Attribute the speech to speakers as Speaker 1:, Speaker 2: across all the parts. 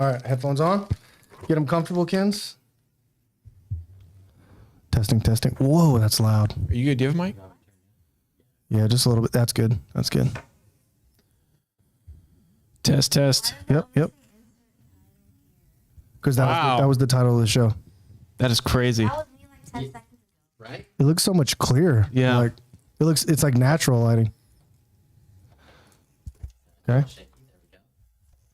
Speaker 1: All right, headphones on. Get them comfortable, Kens. Testing. Whoa, that's loud.
Speaker 2: Are you good? Do you have a mic?
Speaker 1: Yeah, just a little bit. That's good.
Speaker 2: Test.
Speaker 1: Yep. Because that was the title of the show.
Speaker 2: That is crazy.
Speaker 3: That was me like 10 seconds ago.
Speaker 4: Right?
Speaker 1: It looks so much clearer.
Speaker 2: Yeah.
Speaker 1: Like it's like natural lighting. Okay.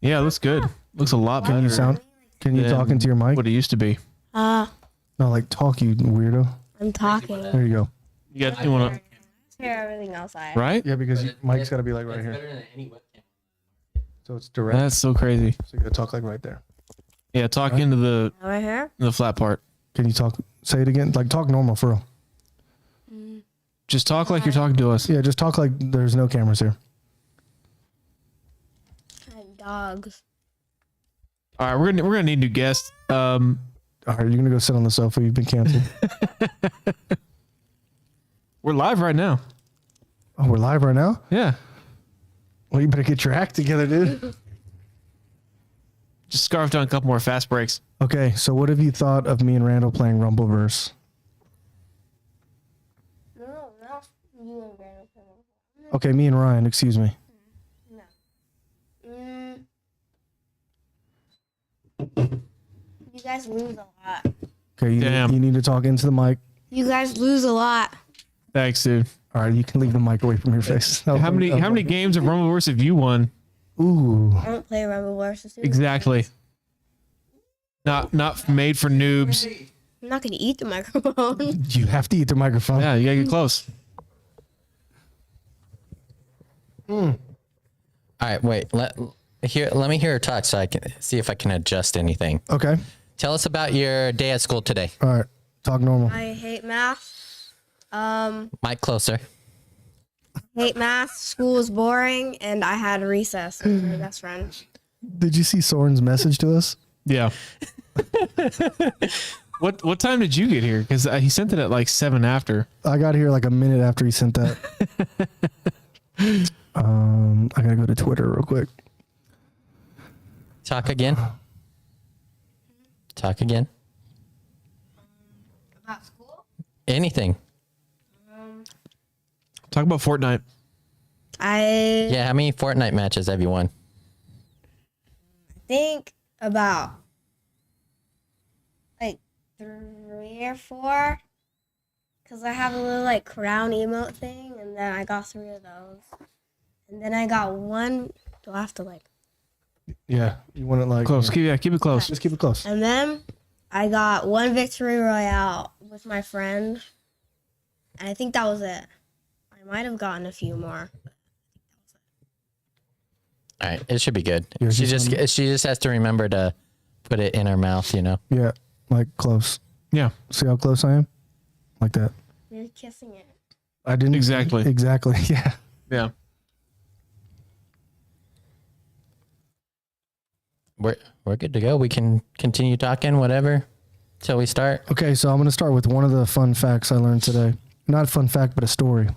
Speaker 2: Yeah, it looks good. Looks a lot better.
Speaker 1: Can you talk into your mic?
Speaker 2: What it used to be.
Speaker 1: No, like talk, you weirdo.
Speaker 3: I'm talking.
Speaker 1: There you go.
Speaker 2: You want to,
Speaker 3: Hear everything else I
Speaker 2: right?
Speaker 1: Yeah, because your mic's got to be like right
Speaker 4: That's
Speaker 1: here.
Speaker 4: better than any webcam.
Speaker 1: So it's direct.
Speaker 2: That's so crazy.
Speaker 1: So you got to talk like right there.
Speaker 2: Yeah, talk into
Speaker 3: right here.
Speaker 2: the flat part.
Speaker 1: Can you talk? Say it again. Like talk normal for real.
Speaker 2: Just talk like you're talking to us.
Speaker 1: Yeah, just talk like there's no cameras here.
Speaker 3: And dogs.
Speaker 2: All right, we're gonna need new guests.
Speaker 1: All right, you're gonna go sit on the sofa. You've been canceled.
Speaker 2: We're live right now.
Speaker 1: Oh, we're live right now.
Speaker 2: Yeah.
Speaker 1: Well, you better get your act together, dude.
Speaker 2: Just scarfed on a couple more fast breaks.
Speaker 1: Okay, so what have you thought of me and Randall playing Rumbleverse?
Speaker 3: No, you and Brandon.
Speaker 1: Okay, me and Ryan. Excuse me.
Speaker 3: You guys lose a lot.
Speaker 1: Okay,
Speaker 2: Damn.
Speaker 1: you need to talk into the mic.
Speaker 3: You guys lose a lot.
Speaker 2: Thanks, dude.
Speaker 1: All right, you can leave the mic away from your face.
Speaker 2: How many games of Rumbleverse have you won?
Speaker 1: Ooh.
Speaker 3: I don't play Rumbleverse.
Speaker 2: Exactly. Not made for noobs.
Speaker 3: I'm not gonna eat the microphone.
Speaker 1: You have to eat the microphone.
Speaker 2: Yeah, you gotta get close.
Speaker 4: All right, wait. Let me hear her talk so I can see if I can adjust anything.
Speaker 1: Okay.
Speaker 4: Tell us about your day at school today.
Speaker 1: All right. Talk normal.
Speaker 3: I hate math.
Speaker 4: Mic closer.
Speaker 3: Hate math. School was boring, and I had recess with my best friend.
Speaker 1: Did you see Soren's message to us?
Speaker 2: Yeah. What time did you get here? Because he sent it at like 7 after.
Speaker 1: I got here like a minute after he sent that. I gotta go to Twitter real quick.
Speaker 4: Talk again. Talk again.
Speaker 3: About school?
Speaker 4: Anything.
Speaker 2: Talk about Fortnite.
Speaker 4: Yeah, how many Fortnite matches have you won?
Speaker 3: Think about like 3 or 4, because I have a little like crown emote thing, and then I got 3 of those, and then I got 1. Do I have to like?
Speaker 1: Yeah. You want it like
Speaker 2: Close. Keep it close.
Speaker 1: Just keep it close.
Speaker 3: And then I got 1 victory royale with my friend, and I think that was it. I might have gotten a few more.
Speaker 4: All right, it should be good.
Speaker 1: Yeah,
Speaker 4: She just has to remember to put it in her mouth, you know.
Speaker 1: Yeah. Like close.
Speaker 2: Yeah.
Speaker 1: See how close I am? Like that.
Speaker 3: You're kissing it.
Speaker 1: I didn't
Speaker 2: Exactly.
Speaker 1: Exactly. Yeah.
Speaker 2: Yeah.
Speaker 4: We're good to go. We can continue talking, whatever, till we start.
Speaker 1: Okay, so I'm gonna start with one of the fun facts I learned today. Not a fun fact, but a story.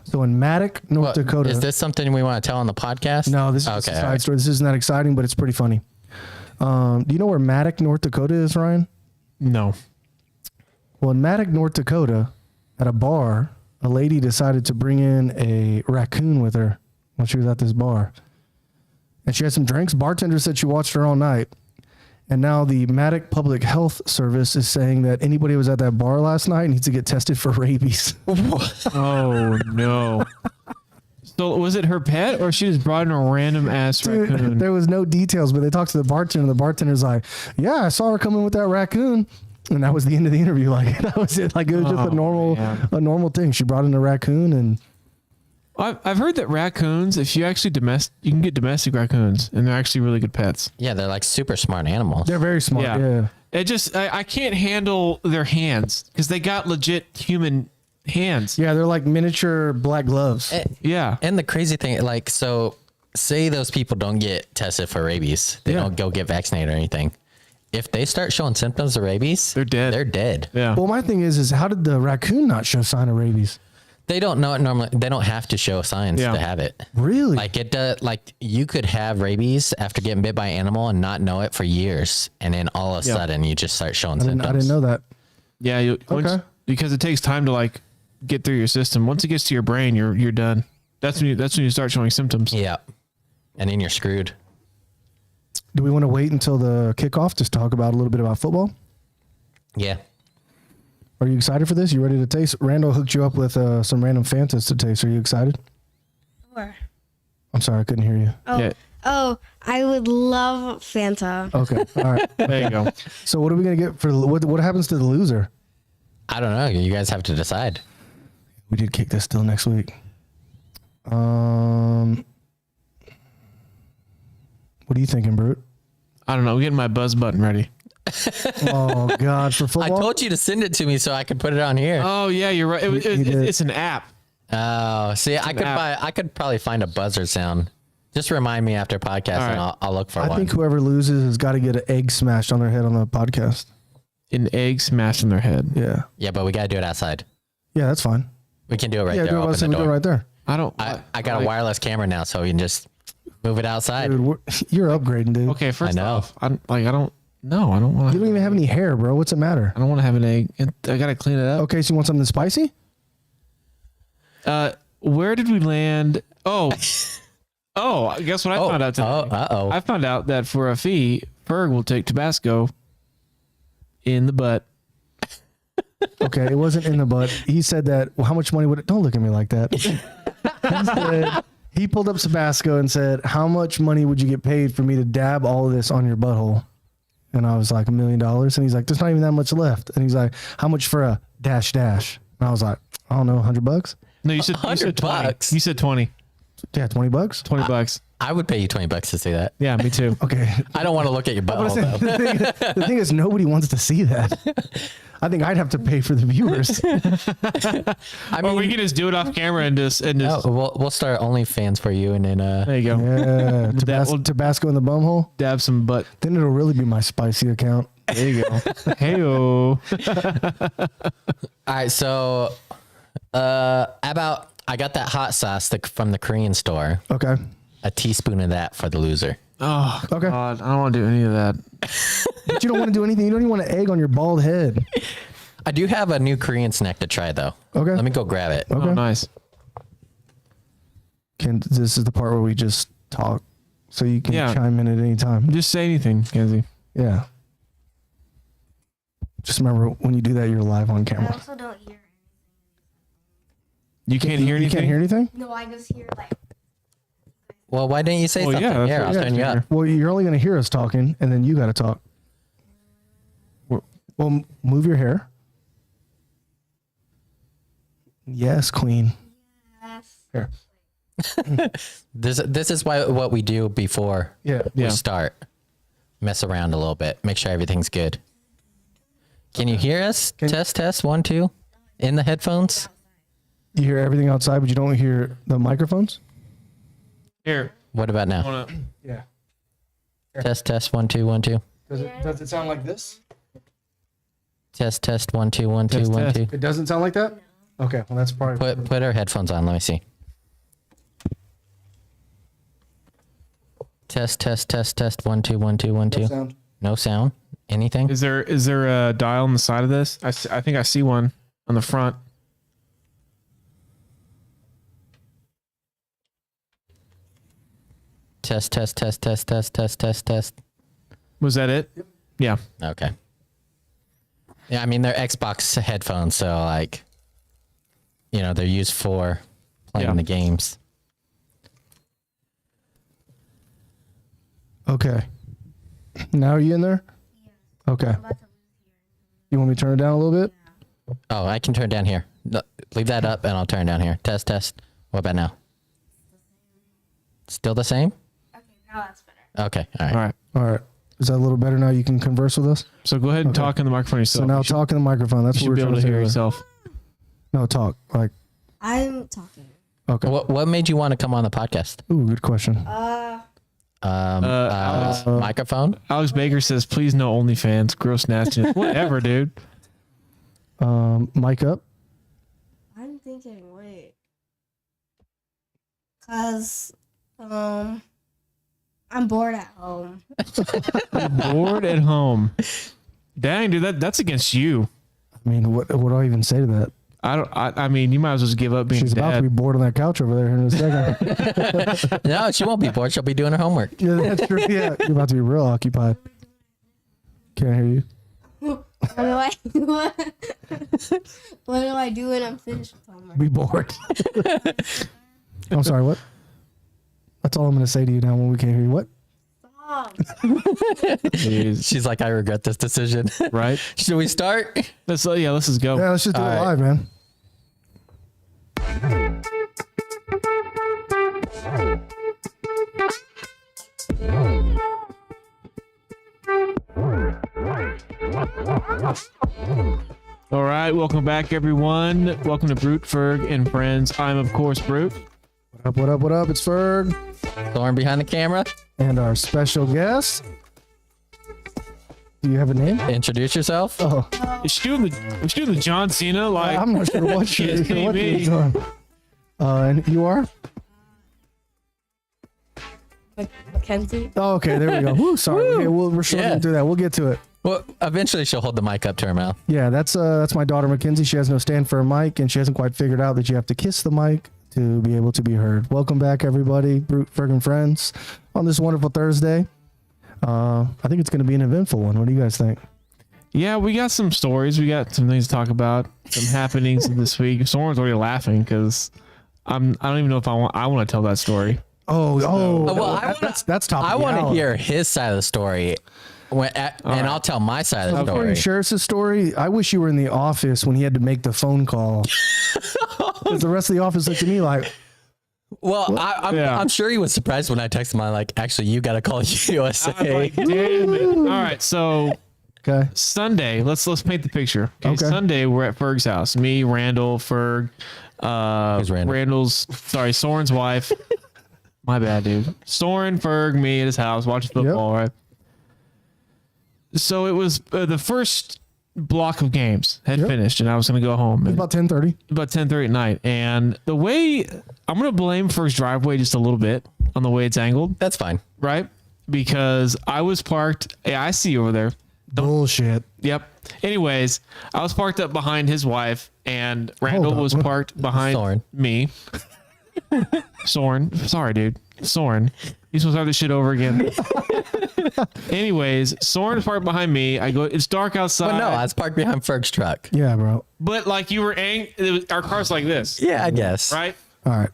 Speaker 1: So in Maddock, North Dakota.
Speaker 4: Is this something we want to tell on the podcast?
Speaker 1: No, this is just a side story. This isn't that exciting, but it's pretty funny. Do you know where Maddock, North Dakota is, Ryan?
Speaker 2: No.
Speaker 1: Well, in Maddock, North Dakota, at a bar, a lady decided to bring in a raccoon with her when she was at this bar. And she had some drinks. Bartender said she watched her all night. And now the Maddock Public Health Service is saying that anybody who was at that bar last night needs to get tested for rabies.
Speaker 2: Oh, no. So was it her pet, or she just brought in a random ass raccoon?
Speaker 1: There was no details, but they talked to the bartender, and the bartender's like, yeah, I saw her come in with that raccoon. And that was the end of the interview. Like, that was it. Like, it was just a normal thing. She brought in a raccoon, and
Speaker 2: I've heard that raccoons, if you actually you can get domestic raccoons, and they're actually really good pets.
Speaker 4: Yeah, they're like super smart animals.
Speaker 1: they're very smart. Yeah.
Speaker 2: It just, I can't handle their hands because they got legit human hands.
Speaker 1: Yeah, they're like miniature black gloves.
Speaker 2: Yeah.
Speaker 4: And the crazy thing, like, so say those people don't get tested for rabies. They don't go get vaccinated or anything. If they start showing symptoms of rabies,
Speaker 2: They're dead.
Speaker 4: They're dead.
Speaker 2: Yeah.
Speaker 1: Well, my thing is how did the raccoon not show sign of rabies?
Speaker 4: They don't know it normally. They don't have to show signs
Speaker 2: Yeah.
Speaker 4: to have it.
Speaker 1: Really?
Speaker 4: Like it does. Like you could have rabies after getting bit by an animal and not know it for years, and then all of a
Speaker 2: Yeah.
Speaker 4: sudden you just start showing
Speaker 1: I
Speaker 4: symptoms.
Speaker 1: didn't know that.
Speaker 2: Yeah,
Speaker 1: Okay.
Speaker 2: because it takes time to like get through your system. Once it gets to your brain, you're done. That's when you start showing symptoms.
Speaker 4: Yeah, and then you're screwed.
Speaker 1: Do we want to wait until the kickoff to talk about a little bit about football?
Speaker 4: Yeah.
Speaker 1: Are you excited for this? You ready to taste? Randall hooked you up with some random Fantas to taste. Are you excited?
Speaker 3: Sure.
Speaker 1: I'm sorry, I couldn't hear you.
Speaker 3: Oh,
Speaker 2: Yeah.
Speaker 3: oh, I would love Fanta.
Speaker 1: Okay, all right.
Speaker 2: There you go.
Speaker 1: So what are we gonna get for what happens to the loser?
Speaker 4: I don't know. You guys have to decide.
Speaker 1: We did kick this still next week. What are you thinking, Brute?
Speaker 2: I don't know. I'm getting my buzz button ready.
Speaker 1: Oh God, for
Speaker 4: I
Speaker 1: football.
Speaker 4: told you to send it to me so I could put it on here.
Speaker 2: Oh yeah, you're right.
Speaker 1: You did.
Speaker 2: It's an app.
Speaker 4: Oh, see, I could probably find a buzzer sound. Just remind me after podcast,
Speaker 2: All
Speaker 4: and
Speaker 2: right.
Speaker 4: I'll look for
Speaker 1: I
Speaker 4: one.
Speaker 1: think whoever loses has got to get an egg smashed on their head on the podcast.
Speaker 2: An egg smashed in their head.
Speaker 1: Yeah,
Speaker 4: Yeah, but we gotta do it outside.
Speaker 1: yeah, that's fine.
Speaker 4: We can do it right
Speaker 1: Yeah,
Speaker 4: there.
Speaker 1: do it,
Speaker 4: Open the
Speaker 1: we do it
Speaker 4: door.
Speaker 1: right there.
Speaker 2: I don't.
Speaker 4: I got a wireless camera now, so we can just move it outside.
Speaker 1: Dude, you're upgrading, dude.
Speaker 2: Okay, first
Speaker 4: know.
Speaker 2: off, I don't want
Speaker 1: You don't even have any hair, bro. What's the matter?
Speaker 2: I don't want to have an egg. I gotta clean it up.
Speaker 1: Okay, so you want something spicy?
Speaker 2: Where did we land? Oh, guess what I found out today?
Speaker 4: Oh.
Speaker 2: I found out that for a fee, Ferg will take Tabasco in the butt.
Speaker 1: Okay, it wasn't in the butt. He said that. Well, how much money would it? Don't look at me like that. He pulled up Tabasco and said, "How much money would you get paid for me to dab all of this on your butthole?" And I was like, $1 million. And he's like, "There's not even that much left." And he's like, "How much for a dash dash?" And I was like, "I don't know, $100."
Speaker 2: No, you said
Speaker 4: 100
Speaker 2: 20.
Speaker 4: bucks.
Speaker 2: You said 20.
Speaker 1: Yeah, $20.
Speaker 2: $20.
Speaker 4: I would pay you $20 to see that.
Speaker 2: Yeah, me too.
Speaker 1: Okay.
Speaker 4: I don't want to look at your butthole though.
Speaker 1: The thing is, nobody wants to see that. I think I'd have to pay for the viewers.
Speaker 2: Or we can just do it off camera and just
Speaker 4: We'll start OnlyFans for you, and then
Speaker 2: there you go.
Speaker 1: Yeah, Tabasco in the bumhole.
Speaker 2: Dab some butt.
Speaker 1: Then it'll really be my spicy account.
Speaker 2: There you go. Hey-o.
Speaker 4: all right. So, I got that hot sauce from the Korean store.
Speaker 1: Okay.
Speaker 4: A teaspoon of that for the loser.
Speaker 2: Oh,
Speaker 1: Okay.
Speaker 2: God. I don't want to do any of that.
Speaker 1: But you don't want to do anything. You don't even want an egg on your bald head.
Speaker 4: I do have a new Korean snack to try though.
Speaker 1: Okay.
Speaker 4: Let me go grab it.
Speaker 1: Okay.
Speaker 2: Oh, nice.
Speaker 1: This is the part where we just talk, so you can
Speaker 2: Yeah.
Speaker 1: chime in at any time.
Speaker 2: Just say anything, Kenzie.
Speaker 1: Yeah. Just remember, when you do that, you're live on
Speaker 3: I
Speaker 1: camera.
Speaker 3: also don't hear.
Speaker 2: You can't hear anything?
Speaker 1: You can't hear anything?
Speaker 3: No, I just hear like.
Speaker 4: Well, why didn't you say
Speaker 2: Well,
Speaker 4: something?
Speaker 2: yeah, that's
Speaker 4: Here,
Speaker 2: what
Speaker 4: I'll
Speaker 2: you
Speaker 4: turn you
Speaker 2: have to
Speaker 4: up.
Speaker 1: Well, you're only going to hear us talking, and then you got to talk. Well, move your hair. Yes, queen.
Speaker 3: Yes.
Speaker 1: Here.
Speaker 4: This is what we do before
Speaker 1: Yeah.
Speaker 2: Yeah.
Speaker 4: we start. Mess around a little bit. Make sure everything's good. Can you hear us? Test 1 2 in the headphones.
Speaker 1: You hear everything outside, but you don't hear the microphones?
Speaker 2: Here.
Speaker 4: What about now?
Speaker 2: Wanna,
Speaker 1: Yeah.
Speaker 4: Test 1 2 1 2.
Speaker 1: Does it sound like this?
Speaker 4: Test 1 2 1 2
Speaker 2: Test,
Speaker 4: 1
Speaker 2: test.
Speaker 4: 2.
Speaker 1: It doesn't sound like that? Okay, well, that's probably.
Speaker 4: Put our headphones on. Let me see. Test 1 2 1 2 1 2.
Speaker 1: Sound.
Speaker 4: No sound. Anything?
Speaker 2: is there a dial on the side of this? I think I see one on the front.
Speaker 4: Test.
Speaker 2: Was that it? Yeah.
Speaker 4: Okay. Yeah, I mean they're Xbox headphones, so like, they're used for playing
Speaker 2: Yeah.
Speaker 4: the games.
Speaker 1: Okay. Now are you in there? Okay. You want me to turn it down a little bit?
Speaker 4: Oh, I can turn down here. No, leave that up, and I'll turn down here. Test. What about now? Still the same?
Speaker 3: Okay, now that's better.
Speaker 4: Okay. All right.
Speaker 2: All right.
Speaker 1: All right. Is that a little better now? You can converse with us?
Speaker 2: So go ahead and
Speaker 1: Okay.
Speaker 2: talk in the microphone yourself.
Speaker 1: So now
Speaker 2: you should,
Speaker 1: talk in the microphone. That's
Speaker 2: you
Speaker 1: what
Speaker 2: should
Speaker 1: we're
Speaker 2: be able
Speaker 1: trying
Speaker 2: to hear
Speaker 1: do.
Speaker 2: yourself.
Speaker 1: No, talk. Like,
Speaker 3: I'm talking.
Speaker 1: okay.
Speaker 4: What made you want to come on the podcast?
Speaker 1: Ooh, good question.
Speaker 2: Alex.
Speaker 4: Microphone.
Speaker 2: Alex Baker says, "Please no OnlyFans. Gross nastiness. Whatever, dude."
Speaker 1: Mic up.
Speaker 3: I'm thinking, wait. Cause I'm bored at home.
Speaker 2: Bored at home. Dang, dude, that's against you.
Speaker 1: I mean, what do I even say to that?
Speaker 2: I mean, you might as well just give up being
Speaker 1: She's about to
Speaker 2: dad.
Speaker 1: be bored on that couch over there in a second.
Speaker 4: No, she won't be bored. She'll be doing her homework.
Speaker 1: Yeah, that's true. Yeah, you're about to be real occupied. Can't hear you.
Speaker 3: What do I what do I do when I'm finished with homework?
Speaker 1: Be bored. I'm sorry. What? That's all I'm going to say to you now when we can't hear you. What?
Speaker 3: Stop.
Speaker 2: Jeez.
Speaker 4: She's like, I regret this decision.
Speaker 2: Right?
Speaker 4: Should we start?
Speaker 2: Let's just go.
Speaker 1: Yeah, let's just do it
Speaker 4: All right.
Speaker 1: live, man.
Speaker 2: All right, welcome back, everyone. Welcome to Brute, Ferg, and Friends. I'm, of course, Brute.
Speaker 1: What up, what up, what up? It's Ferg.
Speaker 4: Thorn behind the camera.
Speaker 1: And our special guest. Do you have a name?
Speaker 2: Introduce yourself.
Speaker 1: Oh,
Speaker 2: Is she doing the John Cena? Like,
Speaker 1: I'm not sure what she
Speaker 2: Can't see
Speaker 1: what
Speaker 2: me.
Speaker 1: she's on. And you are?
Speaker 3: Mackenzie.
Speaker 1: Oh, okay, there we go. Woo, sorry. Okay, we're struggling
Speaker 4: Yeah.
Speaker 1: through that. We'll get to it.
Speaker 4: Well, eventually she'll hold the mic up to her mouth.
Speaker 1: Yeah, that's my daughter Mackenzie. She has no stand for a mic, and she hasn't quite figured out that you have to kiss the mic to be able to be heard. Welcome back, everybody, Brute, Ferg, and Friends, on this wonderful Thursday. I think it's going to be an eventful one. What do you guys think?
Speaker 2: yeah, we got some stories. We got some things to talk about. Some happenings this week. Someone's already laughing because I don't even know if I want to tell that story.
Speaker 4: Well,
Speaker 1: that's top.
Speaker 4: I want to hear his side of the story, and I'll tell my side of the
Speaker 1: Before
Speaker 4: story.
Speaker 1: he shares his story, I wish you were in the office when he had to make the phone call. Because the rest of the office looked at me like,
Speaker 4: Well, I'm sure he was surprised when I texted him. I'm like, actually, you got to call USA.
Speaker 2: I was like, damn it. All right, so
Speaker 1: okay,
Speaker 2: Sunday, let's paint the picture. Okay,
Speaker 1: Okay.
Speaker 2: Sunday we're at Ferg's house. Me, Randall, Ferg,
Speaker 4: Who's Randall?
Speaker 2: Soren's wife. My bad, dude. Soren, Ferg, me at his house watching football. Right. So it was the first block of games had
Speaker 1: Yep.
Speaker 2: finished, and I was going to go home.
Speaker 1: it's about 10:30.
Speaker 2: About 10:30 at night, and the way I'm going to blame Ferg's driveway just a little bit on the way it's angled,
Speaker 4: That's fine.
Speaker 2: right? Because I was parked. Yeah, I see you over there.
Speaker 1: Bullshit.
Speaker 2: Yep. Anyways, I was parked up behind his wife, and Randall
Speaker 1: up.
Speaker 2: was parked behind
Speaker 4: Soren.
Speaker 2: me. Soren. Sorry, dude. Soren. You supposed to have this shit over again. Anyways, Soren is parked behind me. I go, it's dark outside.
Speaker 4: But no, I was parked behind Ferg's truck.
Speaker 1: Yeah, bro.
Speaker 2: But like you were our car's like this,
Speaker 4: Yeah, I guess.
Speaker 2: right?
Speaker 1: All right.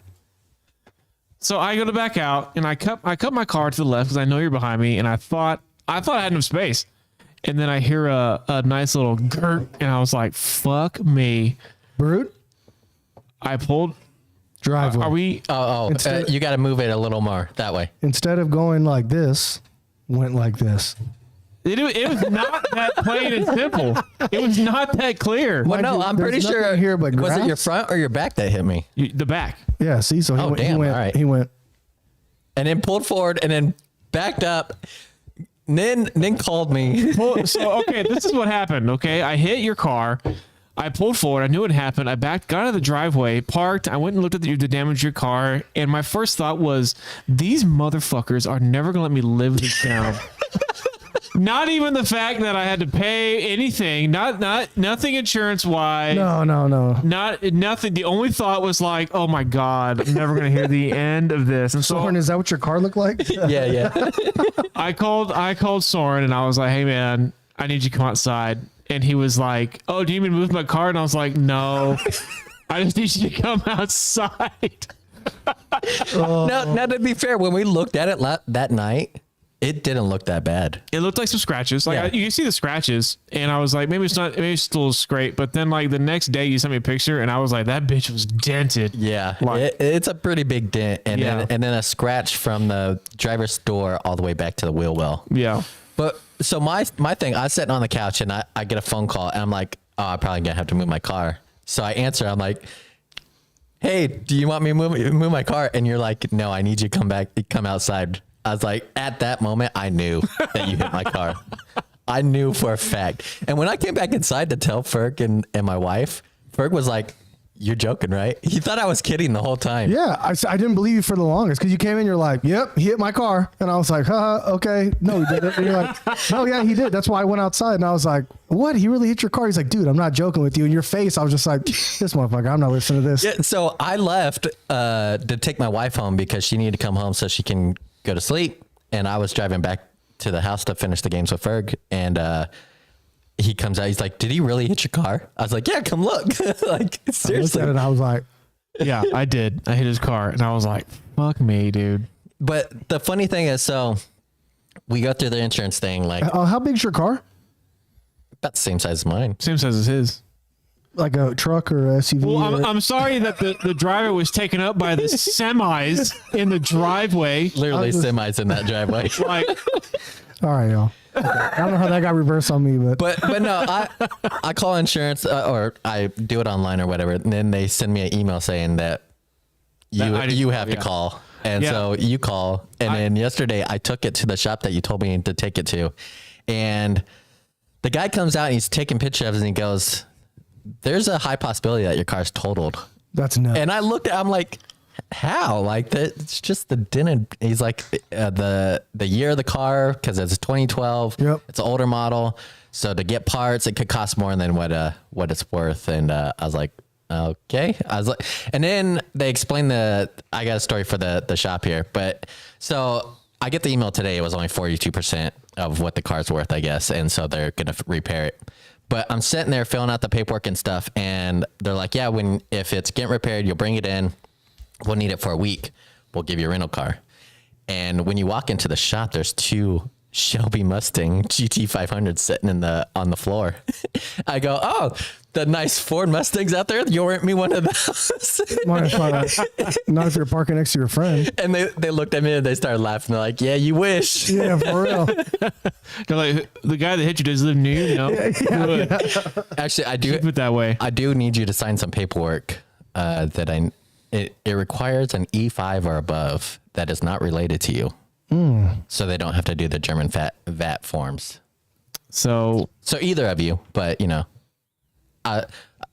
Speaker 2: So I go to back out, and I cut my car to the left because I know you're behind me, and I thought I had enough space. And then I hear a nice little gurt, and I was like, fuck me.
Speaker 1: Brute,
Speaker 2: I pulled.
Speaker 1: driveway.
Speaker 2: Are we?
Speaker 1: Instead-
Speaker 4: You got to move it a little more that way.
Speaker 1: Instead of going like this, went like this.
Speaker 2: It was not that plain and simple. It was not that clear.
Speaker 4: Well,
Speaker 1: Mind
Speaker 4: no,
Speaker 1: you,
Speaker 4: I'm
Speaker 1: there's
Speaker 4: pretty
Speaker 1: nothing
Speaker 4: sure.
Speaker 1: here but
Speaker 4: Was it your
Speaker 1: grass.
Speaker 4: front or your back that hit me?
Speaker 2: The back.
Speaker 1: Yeah, see, so he
Speaker 4: Oh,
Speaker 1: went,
Speaker 4: damn,
Speaker 1: he went,
Speaker 4: all right.
Speaker 1: he went,
Speaker 4: And then pulled forward and then backed up. Then called me.
Speaker 2: Well, so okay, this is what happened. Okay, I hit your car. I pulled forward. I knew it happened. I got out of the driveway, parked. I went and looked at the damage to your car, and my first thought was, these motherfuckers are never gonna let me live this down. Not even the fact that I had to pay anything. Nothing insurance wise.
Speaker 1: no.
Speaker 2: Nothing. The only thought was like, oh my god, I'm never gonna hear the end of this. And so
Speaker 1: Soren, is that what your car looked like?
Speaker 4: Yeah.
Speaker 2: I called Soren and I was like, hey man, I need you to come outside. And he was like, oh, do you mean move my car? And I was like, no, I just need you to come outside.
Speaker 4: Now, to be fair, when we looked at it that night, it didn't look that bad.
Speaker 2: It looked like some scratches. Like
Speaker 4: Yeah.
Speaker 2: you can see the scratches. And I was like, maybe it's still scrape. But then like the next day you sent me a picture and I was like, that bitch was dented.
Speaker 4: Yeah,
Speaker 2: Like-
Speaker 4: it's a pretty big dent, and
Speaker 2: Yeah.
Speaker 4: then a scratch from the driver's door all the way back to the wheel well.
Speaker 2: Yeah.
Speaker 4: But so my thing, I was sitting on the couch and I get a phone call and I'm like, oh, I'm probably gonna have to move my car. So I answer, I'm like, hey, do you want me to move my car? And you're like, no, I need you to come outside. I was like, at that moment, I knew that you hit my car. I knew for a fact. And when I came back inside to tell Ferg and my wife, Ferg was like, you're joking, right? He thought I was kidding the whole time.
Speaker 1: Yeah, I didn't believe you for the longest because you came in, you're like, yep, he hit my car. And I was like, okay. No, he didn't. And you're like, no, yeah, he did. That's why I went outside. And I was like, what? He really hit your car? He's like, dude, I'm not joking with you. In your face, I was just like, this motherfucker, I'm not listening to this.
Speaker 4: Yeah, so I left to take my wife home because she needed to come home so she can go to sleep. And I was driving back to the house to finish the games with Ferg. And he comes out. He's like, did he really hit your car? I was like, yeah, come look. Like, seriously.
Speaker 1: I looked at it and I was like,
Speaker 2: Yeah, I did. I hit his car, and I was like, fuck me, dude.
Speaker 4: But the funny thing is, so we go through the insurance thing, like
Speaker 1: how big's your car?
Speaker 4: about the same size as mine.
Speaker 2: Same size as his.
Speaker 1: Like a truck or a SUV?
Speaker 2: Well, I'm sorry that the driver was taken up by the semis in the driveway.
Speaker 4: Literally semis in that driveway.
Speaker 2: Like,
Speaker 1: All right, y'all. Okay. I don't know how that got reversed on me, but
Speaker 4: But no, I call insurance or I do it online or whatever, and then they send me an email saying that you have to call, and so you call, and then yesterday I took it to the shop that you told me to take it to, and the guy comes out and he's taking pictures and he goes, "There's a high possibility that your car's totaled,"
Speaker 1: that's nuts.
Speaker 4: and I looked at, I'm like, how? Like that? It's just the dent. He's like the year of the car because it's 2012.
Speaker 1: Yep.
Speaker 4: It's an older model, so to get parts it could cost more than what it's worth. And I was like, okay. I was like, and then they explained I got a story for the shop here, but so I get the email today. It was only 42% of what the car's worth, I guess, and so they're gonna repair it. But I'm sitting there filling out the paperwork and stuff, and they're like, yeah, if it's getting repaired, you'll bring it in. We'll need it for a week. We'll give you a rental car. And when you walk into the shop, there's 2 Shelby Mustang GT500s sitting on the floor. I go, oh, the nice Ford Mustangs out there. You'll rent me one of those.
Speaker 1: Not if you're parking next to your friend.
Speaker 4: And they looked at me and they started laughing. They're like, yeah, you wish.
Speaker 1: Yeah, for real.
Speaker 2: they're like, the guy that hit you does live near you. No,
Speaker 1: Yeah.
Speaker 4: Actually, I do.
Speaker 2: keep it that way.
Speaker 4: I do need you to sign some paperwork that it requires an E5 or above that is not related to you. So they don't have to do the German VAT forms.
Speaker 2: So
Speaker 4: either of you, but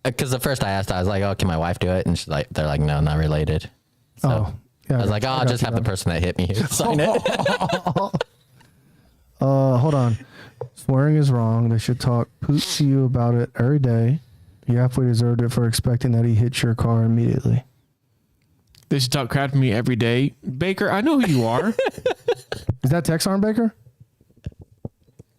Speaker 4: because at first I asked, I was like, oh, can my wife do it? And they're like, no, not related. So
Speaker 1: Yeah,
Speaker 4: I was like, oh, I'll just have the person that hit me sign it.
Speaker 1: Hold on. Swearing is wrong. They should talk poop to you about it every day. You halfway deserved it for expecting that he hit your car immediately.
Speaker 2: they should talk crap to me every day. Baker, I know who you are.
Speaker 1: Is that Tex Arm Baker?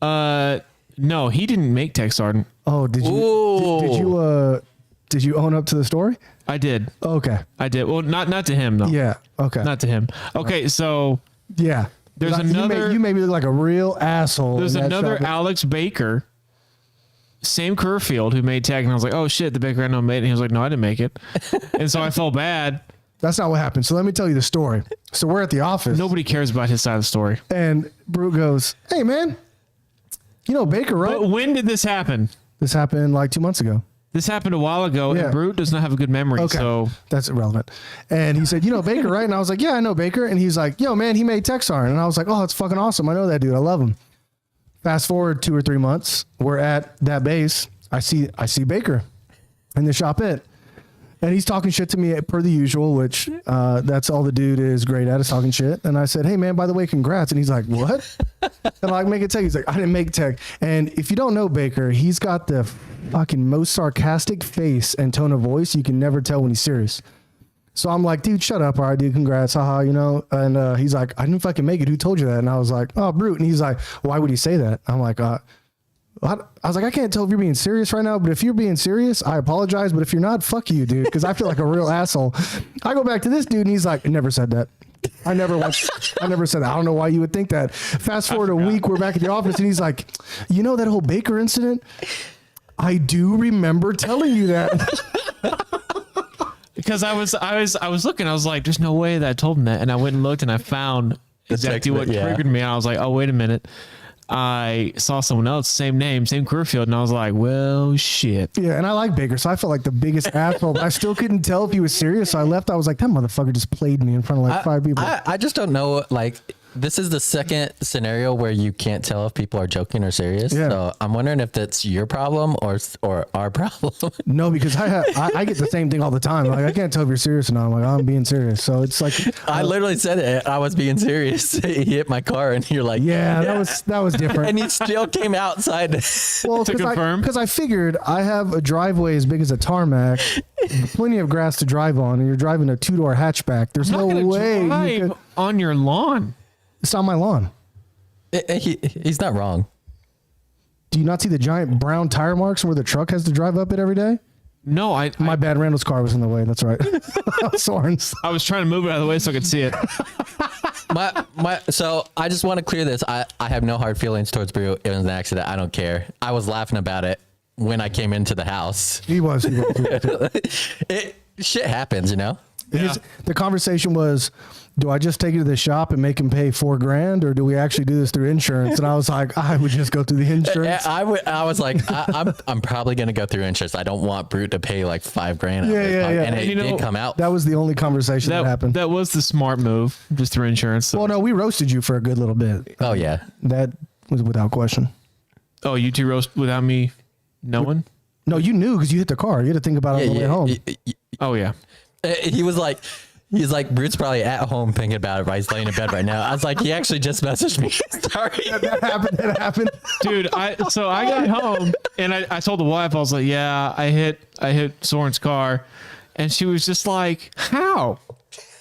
Speaker 2: No, he didn't make Tex Arden.
Speaker 1: Oh, did you? Did you own up to the story?
Speaker 2: I did.
Speaker 1: Okay.
Speaker 2: I did. Well, not to him though.
Speaker 1: Yeah. Okay.
Speaker 2: Not to him. Okay, so
Speaker 1: Yeah.
Speaker 2: There's
Speaker 1: Like,
Speaker 2: another-
Speaker 1: You made me look like a real asshole.
Speaker 2: there's
Speaker 1: in that
Speaker 2: another
Speaker 1: shop.
Speaker 2: Alex Baker, same Kerfield, who made tag, and I was like, oh shit, the Baker I know made it. And he was like, no, I didn't make it. And so I felt bad.
Speaker 1: That's not what happened. So let me tell you the story. So we're at the office.
Speaker 2: Nobody cares about his side of the story.
Speaker 1: And Brute goes, "Hey man, you know Baker, right?"
Speaker 2: But when did this happen?
Speaker 1: This happened like 2 months ago.
Speaker 2: This happened a while ago,
Speaker 1: Yeah.
Speaker 2: and Brute does not have a good memory.
Speaker 1: Okay.
Speaker 2: So
Speaker 1: That's irrelevant. And he said, "You know Baker, right?" And I was like, "Yeah, I know Baker." And he's like, "Yo, man, he made Texarn." And I was like, "Oh, that's fucking awesome. I know that dude. I love him." Fast forward 2 or 3 months, we're at that base. I see Baker in the shop it. And he's talking shit to me per the usual, which that's all the dude is great at, is talking shit. And I said, "Hey man, by the way, congrats." And he's like, "What?" And I'm like, "Make it tech." He's like, "I didn't make tech." And if you don't know Baker, he's got the fucking most sarcastic face and tone of voice. You can never tell when he's serious. So I'm like, "Dude, shut up. All right, dude, congrats. Haha, you know." And he's like, "I didn't fucking make it. Who told you that?" And I was like, "Oh, Brute." And he's like, "Why would he say that?" I'm like, I was like, "I can't tell if you're being serious right now, but if you're being serious, I apologize. But if you're not, fuck you, dude, because I feel like a real asshole." I go back to this dude, and he's like, "I never said that. I never said that. I don't know why you would think that." Fast forward a week, we're back at the office, and he's like, "You know that whole Baker incident? I do remember telling you that."
Speaker 2: because I was looking, I was like, there's no way that I told him that. And I went and looked, and I found exactly what triggered me. And I was like, oh, wait a minute. I saw someone else, same name, same Kerfield, and I was like, well, shit.
Speaker 1: Yeah, and I like Baker, so I felt like the biggest asshole. But I still couldn't tell if he was serious, so I left. I was like, that motherfucker just played me in front of like 5 people.
Speaker 4: I just don't know, like, this is the second scenario where you can't tell if people are joking or serious.
Speaker 1: Yeah.
Speaker 4: So I'm wondering if that's your problem or our problem.
Speaker 1: No, because I get the same thing all the time. Like, I can't tell if you're serious or not. I'm like, I'm being serious. So it's like,
Speaker 4: I literally said it. I was being serious. He hit my car, and you're like,
Speaker 1: yeah, that was different.
Speaker 4: and he still came outside.
Speaker 1: Well,
Speaker 2: To confirm?
Speaker 1: because I figured I have a driveway as big as a tarmac, plenty of grass to drive on, and you're driving a 2-door hatchback. There's
Speaker 2: I'm
Speaker 1: no
Speaker 2: not gonna
Speaker 1: way you
Speaker 2: drive
Speaker 1: could,
Speaker 2: on your lawn.
Speaker 1: it's on my lawn.
Speaker 4: He's not wrong.
Speaker 1: Do you not see the giant brown tire marks where the truck has to drive up it every day?
Speaker 2: No,
Speaker 1: My bad. Randall's car was in the way. That's right. Soren's.
Speaker 2: I was trying to move it out of the way so I could see it.
Speaker 4: So I just want to clear this. I have no hard feelings towards Brew. It was an accident. I don't care. I was laughing about it when I came into the house.
Speaker 1: He was.
Speaker 4: Shit happens, you know?
Speaker 1: The conversation was, do I just take it to the shop and make him pay $4,000, or do we actually do this through insurance? And I was like, I would just go through the insurance.
Speaker 4: I was like, I'm probably going to go through insurance. I don't want Brute to pay like $5,000.
Speaker 1: Yeah.
Speaker 4: And it did come out.
Speaker 1: That was the only conversation that happened.
Speaker 2: That was the smart move, just through insurance. So.
Speaker 1: Well, no, we roasted you for a good little bit.
Speaker 4: Oh, yeah.
Speaker 1: That was without question.
Speaker 2: Oh, you two roast without me knowing?
Speaker 1: No, you knew because you hit the car. You had to think about it on the way home.
Speaker 2: Oh, yeah.
Speaker 4: He's like, Brute's probably at home thinking about it, right? He's laying in bed right now. I was like, he actually just messaged me. Sorry.
Speaker 1: That happened.
Speaker 2: Dude, I got home and I told the wife, I was like, yeah, I hit Soren's car. And she was just like, how?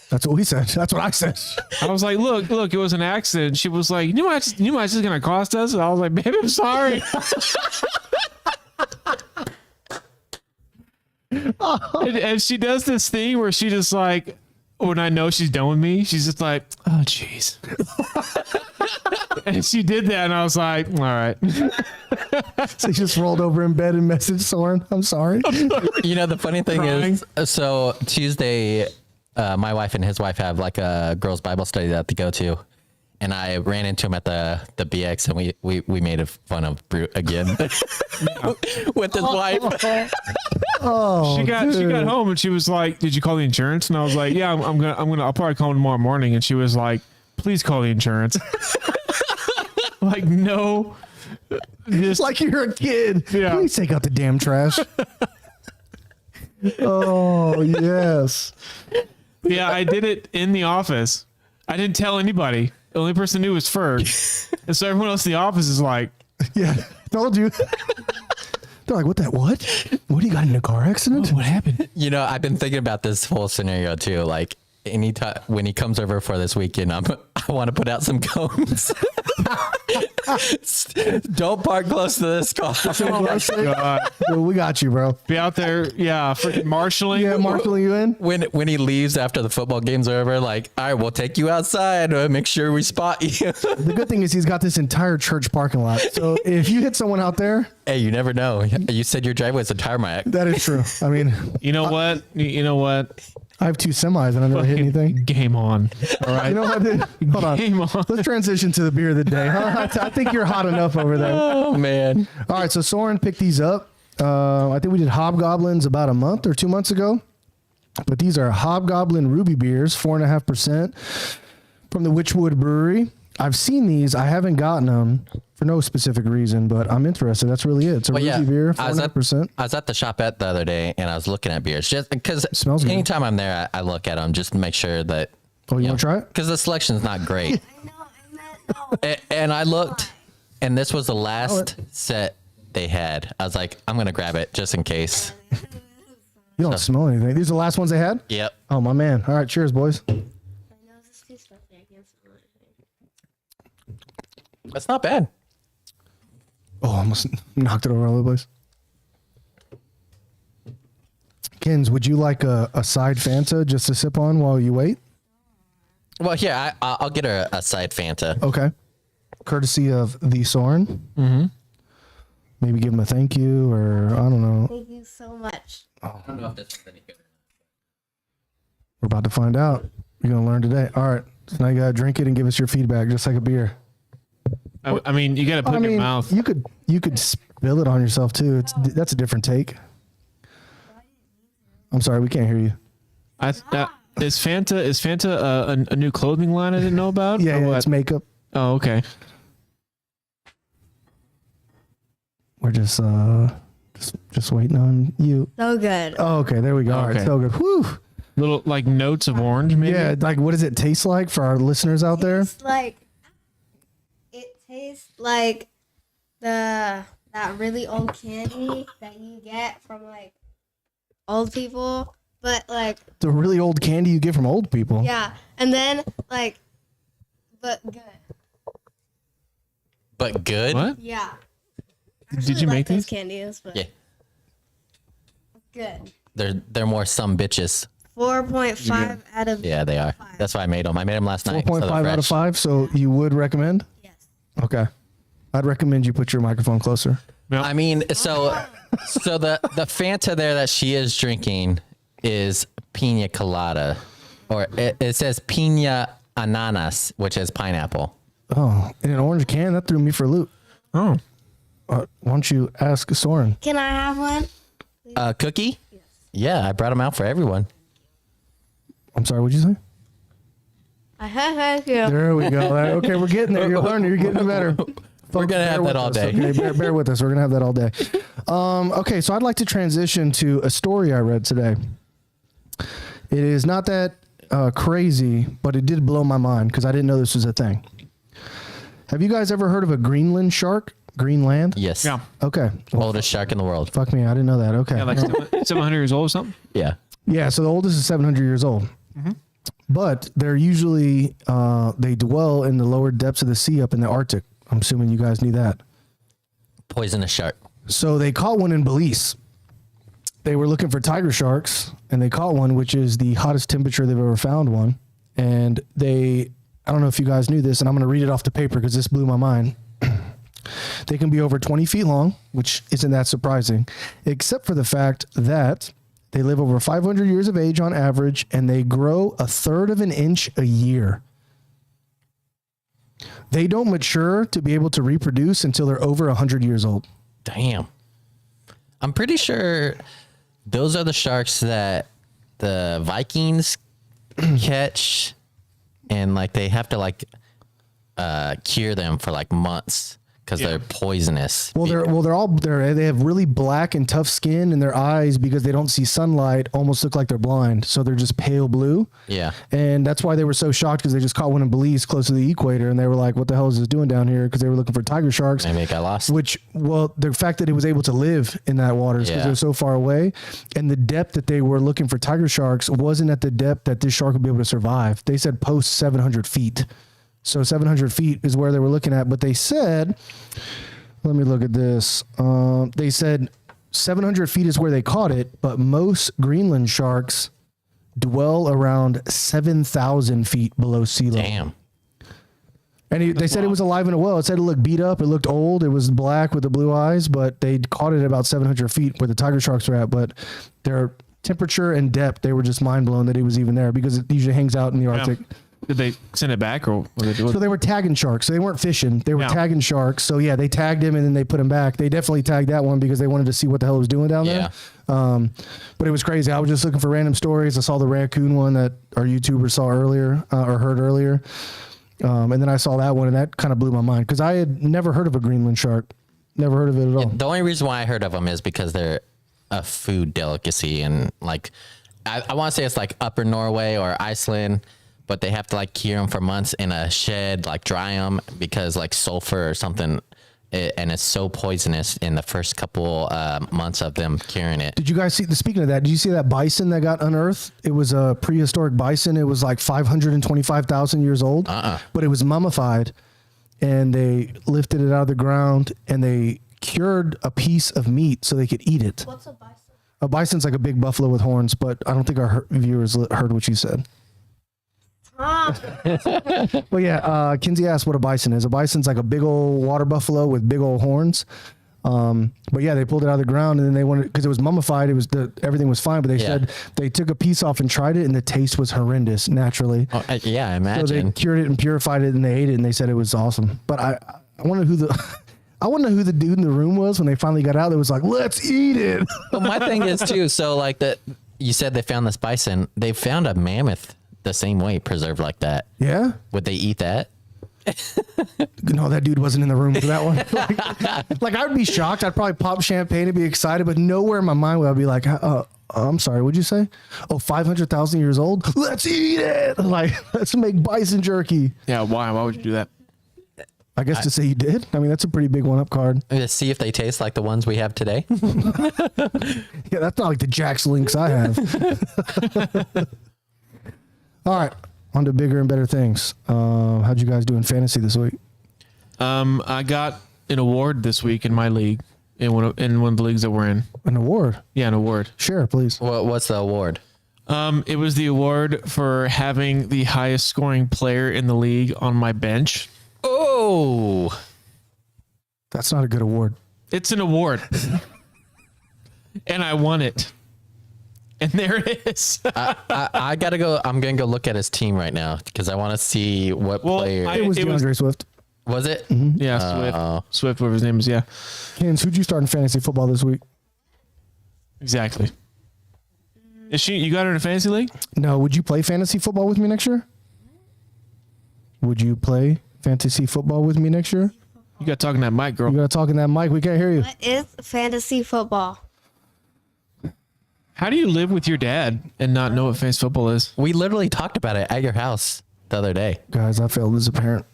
Speaker 1: That's what we said. That's what I said.
Speaker 2: I was like, look, it was an accident. She was like, you know what it's just going to cost us? And I was like, babe, I'm sorry. and she does this thing where she just like, when I know she's done with me, she's just like, oh, jeez. And she did that, and I was like, all right.
Speaker 1: So he just rolled over in bed and messaged Soren, I'm sorry.
Speaker 4: You know, the funny thing
Speaker 2: Crying.
Speaker 4: is, so Tuesday, my wife and his wife have like a girls' Bible study that they go to. And I ran into him at the BX, and we made fun of Brute again with his wife.
Speaker 1: Oh,
Speaker 2: She got home and she was like, "Did you call the insurance?" And I was like, "Yeah, I'll probably call him tomorrow morning." And she was like, "Please call the insurance." Like, no,
Speaker 1: It's like you're a kid.
Speaker 2: Yeah.
Speaker 1: Please take out the damn trash. Oh, yes.
Speaker 2: yeah, I did it in the office. I didn't tell anybody. The only person who knew was Ferg, and so everyone else in the office is like,
Speaker 1: Yeah. Told you. They're like, what? What, you got in a car accident?
Speaker 2: "What happened?"
Speaker 4: You know, I've been thinking about this whole scenario too. Like, anytime when he comes over for this weekend, I want to put out some cones. Don't park close to this car.
Speaker 2: Oh my God.
Speaker 1: Well, we got you, bro.
Speaker 2: Be out there, yeah, freaking marshalling.
Speaker 1: Yeah, marshaling you in.
Speaker 4: When he leaves after the football game's over, like, all right, we'll take you outside. Make sure we spot you.
Speaker 1: The good thing is he's got this entire church parking lot. So if you hit someone out there,
Speaker 4: Hey, you never know. You said your driveway's a tire mark.
Speaker 1: that is true. I mean,
Speaker 2: You know what? You know what?
Speaker 1: I have 2 semis and I never hit anything.
Speaker 2: Game on. All right.
Speaker 1: You know what? Hold on.
Speaker 2: Game on.
Speaker 1: Let's transition to the beer of the day. Huh? I think you're hot enough over there.
Speaker 4: Oh man.
Speaker 1: All right, so Soren picked these up. I think we did Hobgoblins about a month or 2 months ago. But these are Hobgoblin Ruby beers, 4.5% from the Witchwood Brewery. I've seen these. I haven't gotten them for no specific reason, but I'm interested. That's really it. It's a
Speaker 4: Well,
Speaker 1: Ruby beer, 4.5%.
Speaker 4: I was at the shopette the other day and I was looking at beers just because
Speaker 1: Smells good.
Speaker 4: anytime I'm there, I look at them just to make sure that.
Speaker 1: Oh, you want to try it?
Speaker 4: Because the selection's not great.
Speaker 3: I know, I meant no.
Speaker 4: And I looked, and this was the last set they had. I was like, I'm gonna grab it just in case.
Speaker 1: You don't smell anything. These are the last ones they had?
Speaker 4: Yep.
Speaker 1: Oh, my man. All right, cheers, boys.
Speaker 3: My nose is too stuffy. I can't smell anything.
Speaker 4: That's not bad.
Speaker 1: Oh, almost knocked it over all over the place. Kins, would you like a side Fanta just to sip on while you wait?
Speaker 4: Well, here I'll get her a side Fanta.
Speaker 1: Okay. Courtesy of the Soren. Mm-hmm. Maybe give him a thank you, or I don't know.
Speaker 3: Thank you so much.
Speaker 4: I don't know if this is any good.
Speaker 1: We're about to find out. You're gonna learn today. All right. So now you gotta drink it and give us your feedback, just like a beer.
Speaker 2: I mean, you got to put it in your mouth.
Speaker 1: you could spill it on yourself too. That's a different take. I'm sorry, we can't hear you.
Speaker 2: Is Fanta a new clothing line I didn't know about?
Speaker 1: Yeah,
Speaker 2: Or
Speaker 1: yeah,
Speaker 2: what?
Speaker 1: it's makeup.
Speaker 2: Oh, okay.
Speaker 1: We're just waiting on you.
Speaker 3: So good.
Speaker 1: Oh, okay, there we go. All right,
Speaker 2: Okay.
Speaker 1: so good. Whew.
Speaker 2: Little like notes of orange, maybe.
Speaker 1: Yeah, like what does it taste like for our listeners out there?
Speaker 3: It tastes like that really old candy that you get from like old people, but like
Speaker 1: The really old candy you get from old people.
Speaker 3: yeah, and then like, but good.
Speaker 4: But good.
Speaker 2: What?
Speaker 3: Yeah.
Speaker 2: Did you make
Speaker 3: those
Speaker 2: these?
Speaker 3: candies? But
Speaker 4: Yeah,
Speaker 3: good.
Speaker 4: they're more some bitches.
Speaker 3: 4.5 out of
Speaker 4: Yeah, they are. That's why I made them. I made them last night.
Speaker 1: 4.5
Speaker 4: so they're
Speaker 1: out of
Speaker 4: fresh.
Speaker 1: 5. So you would recommend?
Speaker 3: yes.
Speaker 1: Okay. I'd recommend you put your microphone closer.
Speaker 4: I mean, so the Fanta there that she is drinking is pina colada, or it says pina ananas, which is pineapple.
Speaker 1: Oh, in an orange can? That threw me for a loop.
Speaker 2: Oh.
Speaker 1: Why don't you ask Soren?
Speaker 3: Can I have one?
Speaker 4: Cookie? Yeah, I brought them out for everyone.
Speaker 1: I'm sorry, what'd you say?
Speaker 3: Thank you.
Speaker 1: There we go. Okay, we're getting there. You're learning. You're getting better.
Speaker 4: We're gonna have that all day.
Speaker 1: Okay, bear with us. We're gonna have that all day. Okay, so I'd like to transition to a story I read today. It is not that crazy, but it did blow my mind because I didn't know this was a thing. Have you guys ever heard of a Greenland shark? Greenland?
Speaker 4: Yes.
Speaker 2: Yeah.
Speaker 1: Okay. Well,
Speaker 4: Oldest shark in the world.
Speaker 1: fuck me, I didn't know that. Okay.
Speaker 2: Yeah, like 700 years old or something.
Speaker 4: Yeah.
Speaker 1: Yeah, so the oldest is 700 years old. But they're usually, they dwell in the lower depths of the sea up in the Arctic. I'm assuming you guys knew that.
Speaker 4: Poisonous shark.
Speaker 1: So they caught one in Belize. They were looking for tiger sharks, and they caught one, which is the hottest temperature they've ever found one. And I don't know if you guys knew this, and I'm going to read it off the paper because this blew my mind. They can be over 20 feet long, which isn't that surprising, except for the fact that they live over 500 years of age on average, and they grow a third of an inch a year. They don't mature to be able to reproduce until they're over 100 years old.
Speaker 4: Damn. I'm pretty sure those are the sharks that the Vikings catch, and like they have to like cure them for like months because they're poisonous.
Speaker 1: Well, they have really black and tough skin, and their eyes, because they don't see sunlight, almost look like they're blind. So they're just pale blue.
Speaker 4: Yeah.
Speaker 1: And that's why they were so shocked, because they just caught one in Belize close to the equator, and they were like, what the hell is this doing down here? Because they were looking for tiger sharks.
Speaker 4: Maybe it got lost.
Speaker 1: The fact that it was able to live in that water is because
Speaker 4: Yeah.
Speaker 1: they're so far away, and the depth that they were looking for tiger sharks wasn't at the depth that this shark would be able to survive. They said post 700 feet. So 700 feet is where they were looking at, but they said, let me look at this. They said 700 feet is where they caught it, but most Greenland sharks dwell around 7,000 feet below sea level.
Speaker 4: Damn.
Speaker 1: And they said it was alive in a well. It said it looked beat up. It looked old. It was black with the blue eyes, but they caught it at about 700 feet where the tiger sharks are at. But their temperature and depth, they were just mind blown that it was even there, because it usually hangs out in the Arctic.
Speaker 2: Did they send it back, or what did they do?
Speaker 1: So they were tagging sharks. So they weren't fishing. They were
Speaker 2: Yeah.
Speaker 1: tagging sharks. So yeah, they tagged him and then they put him back. They definitely tagged that one because they wanted to see what the hell it was doing down there. But it was crazy. I was just looking for random stories. I saw the raccoon one that our YouTuber saw earlier or heard earlier. And then I saw that one, and that kind of blew my mind because I had never heard of a Greenland shark. Never heard of it at all.
Speaker 4: The only reason why I heard of them is because they're a food delicacy, and like I want to say it's like Upper Norway or Iceland, but they have to like cure them for months in a shed, like dry them because like sulfur or something, and it's so poisonous in the first couple months of them curing it.
Speaker 1: Did you guys see, speaking of that, did you see that bison that got unearthed? It was a prehistoric bison. It was like 525,000 years old, but it was mummified, and they lifted it out of the ground and they cured a piece of meat so they could eat it.
Speaker 3: What's a bison?
Speaker 1: A bison's like a big buffalo with horns, but I don't think our viewers heard what you said. Well, yeah, Kinsey asked what a bison is. A bison's like a big old water buffalo with big old horns. But yeah, they pulled it out of the ground, and then they wanted, because it was mummified. It was everything was fine, but they said they took a piece off and tried it, and the taste was horrendous. Naturally,
Speaker 4: Yeah, I
Speaker 1: so they
Speaker 4: imagine.
Speaker 1: cured it and purified it, and they ate it, and they said it was awesome. But I wonder who the I want to know who the dude in the room was when they finally got out. That was like, let's eat it.
Speaker 4: But my thing is too. So like you said they found this bison. They found a mammoth the same way, preserved like that.
Speaker 1: Yeah.
Speaker 4: Would they eat that?
Speaker 1: No, that dude wasn't in the room for that one. like I would be shocked. I'd probably pop champagne and be excited, but nowhere in my mind would I be like, I'm sorry, what'd you say? Oh, 500,000 years old? Let's eat it. Like, let's make bison jerky.
Speaker 2: Yeah, why? Why would you do that?
Speaker 1: I guess to say you did. I mean, that's a pretty big one-up card.
Speaker 4: To see if they taste like the ones we have today.
Speaker 1: Yeah, that's not like the Jax Links I have. All right, on to bigger and better things. How'd you guys do in fantasy this week?
Speaker 2: I got an award this week in my league, in one of the leagues that we're in.
Speaker 1: An award?
Speaker 2: Yeah, an award.
Speaker 1: Sure, please.
Speaker 4: What's the award?
Speaker 2: It was the award for having the highest scoring player in the league on my bench.
Speaker 4: Oh,
Speaker 1: That's not a good award.
Speaker 2: It's an award. And I won it. And there it is.
Speaker 4: I gotta go. I'm gonna go look at his team right now because I want to see what player.
Speaker 1: It was DeAndre Swift.
Speaker 4: Was it?
Speaker 2: Yeah, Swift, whatever his name is. Yeah,
Speaker 1: Kens, who'd you start in fantasy football this week?
Speaker 2: exactly. Is she? You got her in a fantasy league?
Speaker 1: No, would you play fantasy football with me next year? Would you play fantasy football with me next year?
Speaker 2: You got talking that mic, girl.
Speaker 1: You gotta talk in that mic. We can't hear you.
Speaker 3: What is fantasy football?
Speaker 2: How do you live with your dad and not know what fantasy football is?
Speaker 4: We literally talked about it at your house the other day.
Speaker 1: Guys, I failed as a parent.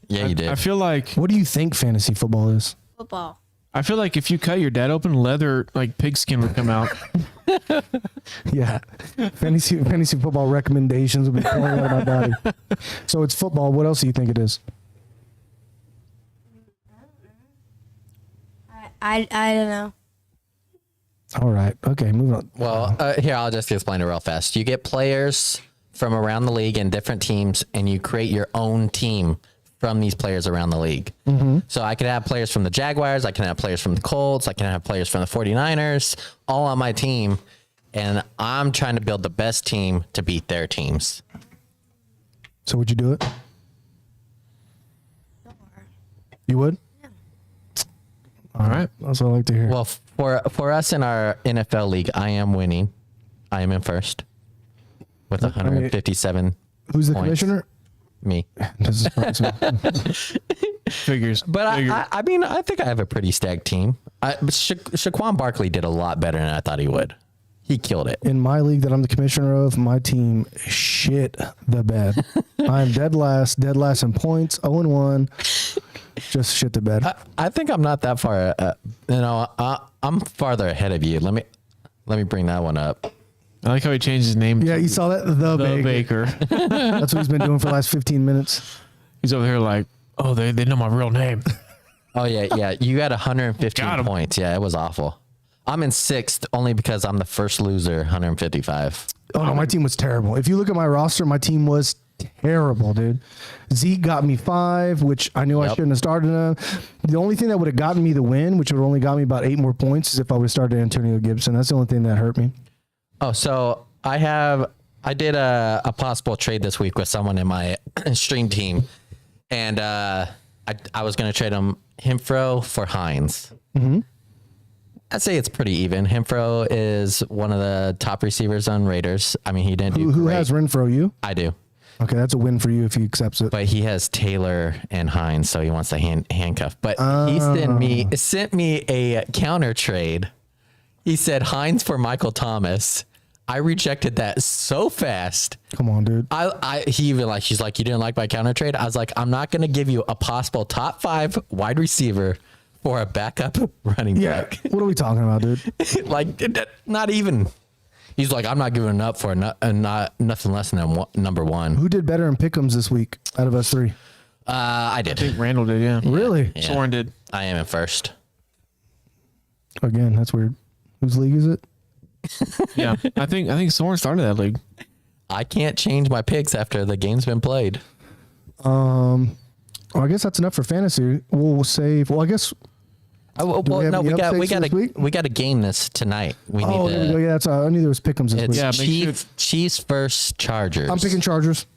Speaker 4: Yeah, you did.
Speaker 2: I feel like
Speaker 1: What do you think fantasy football is?
Speaker 3: Football.
Speaker 2: if you cut your dad open, leather like pigskin would come out.
Speaker 1: Yeah. fantasy football recommendations will be pouring out of my body. So it's football. What else do you think it is?
Speaker 3: I don't know.
Speaker 1: All right. Okay, moving on.
Speaker 4: Well, here, I'll just explain it real fast. You get players from around the league and different teams, and you create your own team from these players around the league. So I could have players from the Jaguars, I can have players from the Colts, I can have players from the 49ers, all on my team, and I'm trying to build the best team to beat their teams.
Speaker 1: So would you do it? You would?
Speaker 2: All right.
Speaker 1: That's what I like to hear.
Speaker 4: Well, for us in our NFL league, I am winning. I am in first with 157
Speaker 1: Who's the
Speaker 4: points.
Speaker 1: commissioner?
Speaker 4: Me.
Speaker 1: This is Bryson.
Speaker 2: Figures.
Speaker 4: But I mean, I think I have a pretty stacked team. Shaquan Barkley did a lot better than I thought he would. He killed it.
Speaker 1: In my league that I'm the commissioner of, my team shit the bed. I'm dead last in points, 0-1. Just shit the bed.
Speaker 4: I think I'm not that far. I'm farther ahead of you. Let me bring that one up.
Speaker 2: I like how he changed his name.
Speaker 1: Yeah,
Speaker 2: to
Speaker 1: you saw that? The Baker.
Speaker 2: Baker.
Speaker 1: That's what he's been doing for the last 15 minutes.
Speaker 2: He's over here like, oh, they know my real name.
Speaker 4: Oh yeah. You got 115
Speaker 2: Got him.
Speaker 4: points. Yeah, it was awful. I'm in sixth only because I'm the first loser, 155.
Speaker 1: Oh, no, my team was terrible. If you look at my roster, my team was terrible, dude. Zeke got me 5, which I knew I shouldn't have started him. The only thing that would have gotten me the win, which would have only got me about 8 more points, is if I would have started Antonio Gibson. That's the only thing that hurt me.
Speaker 4: Oh, so I did a possible trade this week with someone in my stream team, and I was going to trade him Himfro for Hines. Mm-hmm. I'd say it's pretty even. Himfro is one of the top receivers on Raiders. I mean, he didn't do
Speaker 1: Who
Speaker 4: great.
Speaker 1: has Renfro? You?
Speaker 4: I do.
Speaker 1: Okay, that's a win for you if he accepts it.
Speaker 4: But he has Taylor and Hines, so he wants to handcuff. But he sent me a counter trade. He said Hines for Michael Thomas. I rejected that so fast.
Speaker 1: Come on, dude.
Speaker 4: She's like, you didn't like my counter trade? I was like, I'm not going to give you a possible top 5 wide receiver for a backup running back.
Speaker 1: What are we talking about, dude?
Speaker 4: Like, not even. He's like, I'm not giving up for nothing less than number 1.
Speaker 1: Who did better in pick'ems this week out of us 3?
Speaker 4: I did.
Speaker 2: I think Randall did, yeah.
Speaker 1: Really?
Speaker 4: Yeah.
Speaker 2: Soren did.
Speaker 4: I am in first.
Speaker 1: Again, that's weird. Whose league is it?
Speaker 2: Yeah. I think Soren started that league.
Speaker 4: I can't change my picks after the game's been played.
Speaker 1: Well, I guess that's enough for fantasy. We'll save. Well, I guess.
Speaker 4: Oh,
Speaker 1: Do we have any updates this
Speaker 4: we got a game this tonight. We
Speaker 1: There we go.
Speaker 4: need
Speaker 1: Yeah, that's. I knew there was pick'ems this
Speaker 4: it's
Speaker 1: week.
Speaker 2: Yeah, make
Speaker 4: Chiefs versus Chargers.
Speaker 1: I'm picking Chargers.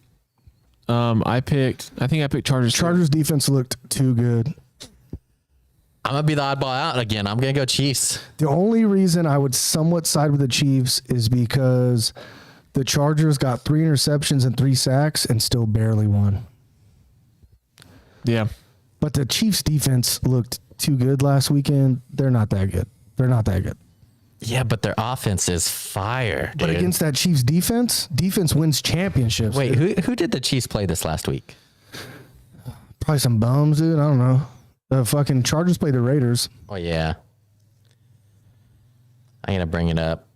Speaker 2: I think I picked Chargers.
Speaker 1: Chargers defense looked too good.
Speaker 4: I'm gonna be the oddball out again. I'm gonna go Chiefs.
Speaker 1: The only reason I would somewhat side with the Chiefs is because the Chargers got 3 interceptions and 3 sacks and still barely won.
Speaker 2: Yeah.
Speaker 1: But the Chiefs defense looked too good last weekend. They're not that good.
Speaker 4: Yeah, but their offense is fire, dude.
Speaker 1: But against that Chiefs defense wins championships.
Speaker 4: Wait,
Speaker 1: dude.
Speaker 4: who did the Chiefs play this last week?
Speaker 1: Probably some bums, dude. I don't know. The fucking Chargers play the Raiders.
Speaker 4: Oh yeah. I'm gonna bring it up.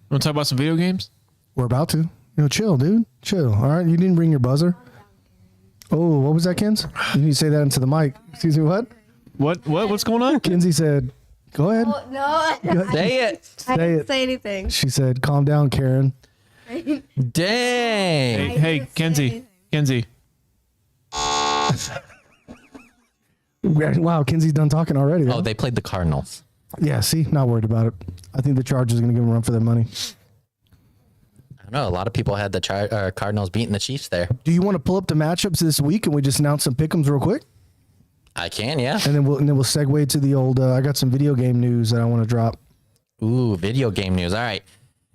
Speaker 2: Want to talk about some video games?
Speaker 1: We're about to. Chill, dude. Chill. All right. You didn't bring your buzzer. Oh, what was that, Kens? You need to say that into the mic. Excuse me, what?
Speaker 2: What's going on?
Speaker 1: Kenzie said, go ahead.
Speaker 3: Oh, no.
Speaker 4: Say it.
Speaker 3: I didn't
Speaker 1: it.
Speaker 3: say anything.
Speaker 1: She said, calm down, Karen.
Speaker 4: Dang.
Speaker 2: Hey, Kenzie.
Speaker 1: Wow, Kenzie's done talking already.
Speaker 4: Oh, they played the Cardinals.
Speaker 1: Yeah, see? Not worried about it. I think the Chargers are going to give them a run for their money.
Speaker 4: I don't know. A lot of people had the Cardinals beating the Chiefs there.
Speaker 1: Do you want to pull up the matchups this week and we just announce some pick'ems real quick?
Speaker 4: I can, yeah.
Speaker 1: And then we'll segue to the old, I got some video game news that I want to drop.
Speaker 4: Ooh, video game news. All right.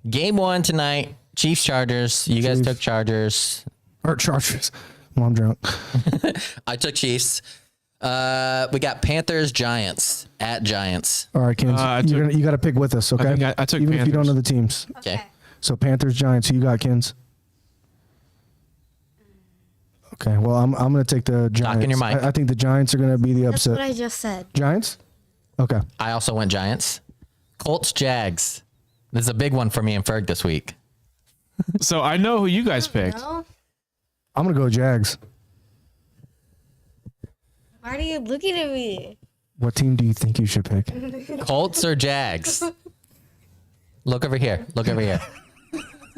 Speaker 4: Game 1 tonight. Chiefs Chargers. You guys
Speaker 1: Chiefs.
Speaker 4: took Chargers.
Speaker 1: Or Chargers. Well, I'm drunk.
Speaker 4: I took Chiefs. We got Panthers Giants at Giants.
Speaker 1: All right, Kens. You got to pick with us, okay?
Speaker 2: think I took
Speaker 1: Even if you don't
Speaker 2: Panthers.
Speaker 1: know the teams.
Speaker 4: Okay.
Speaker 1: So Panthers, Giants. Who you got, Kens? Okay. Well, I'm going to take the Giants.
Speaker 4: in your mic.
Speaker 1: I think the Giants are going to be the
Speaker 3: That's what
Speaker 1: upset.
Speaker 3: I just said.
Speaker 1: Giants. Okay.
Speaker 4: I also went Giants. Colts Jags. This is a big one for me and Ferg this week.
Speaker 2: So I know who you guys picked.
Speaker 3: No?
Speaker 1: I'm going to go Jags.
Speaker 3: Why are you looking at me?
Speaker 1: What team do you think you should pick?
Speaker 4: Colts or Jags? Look over here. Look over here.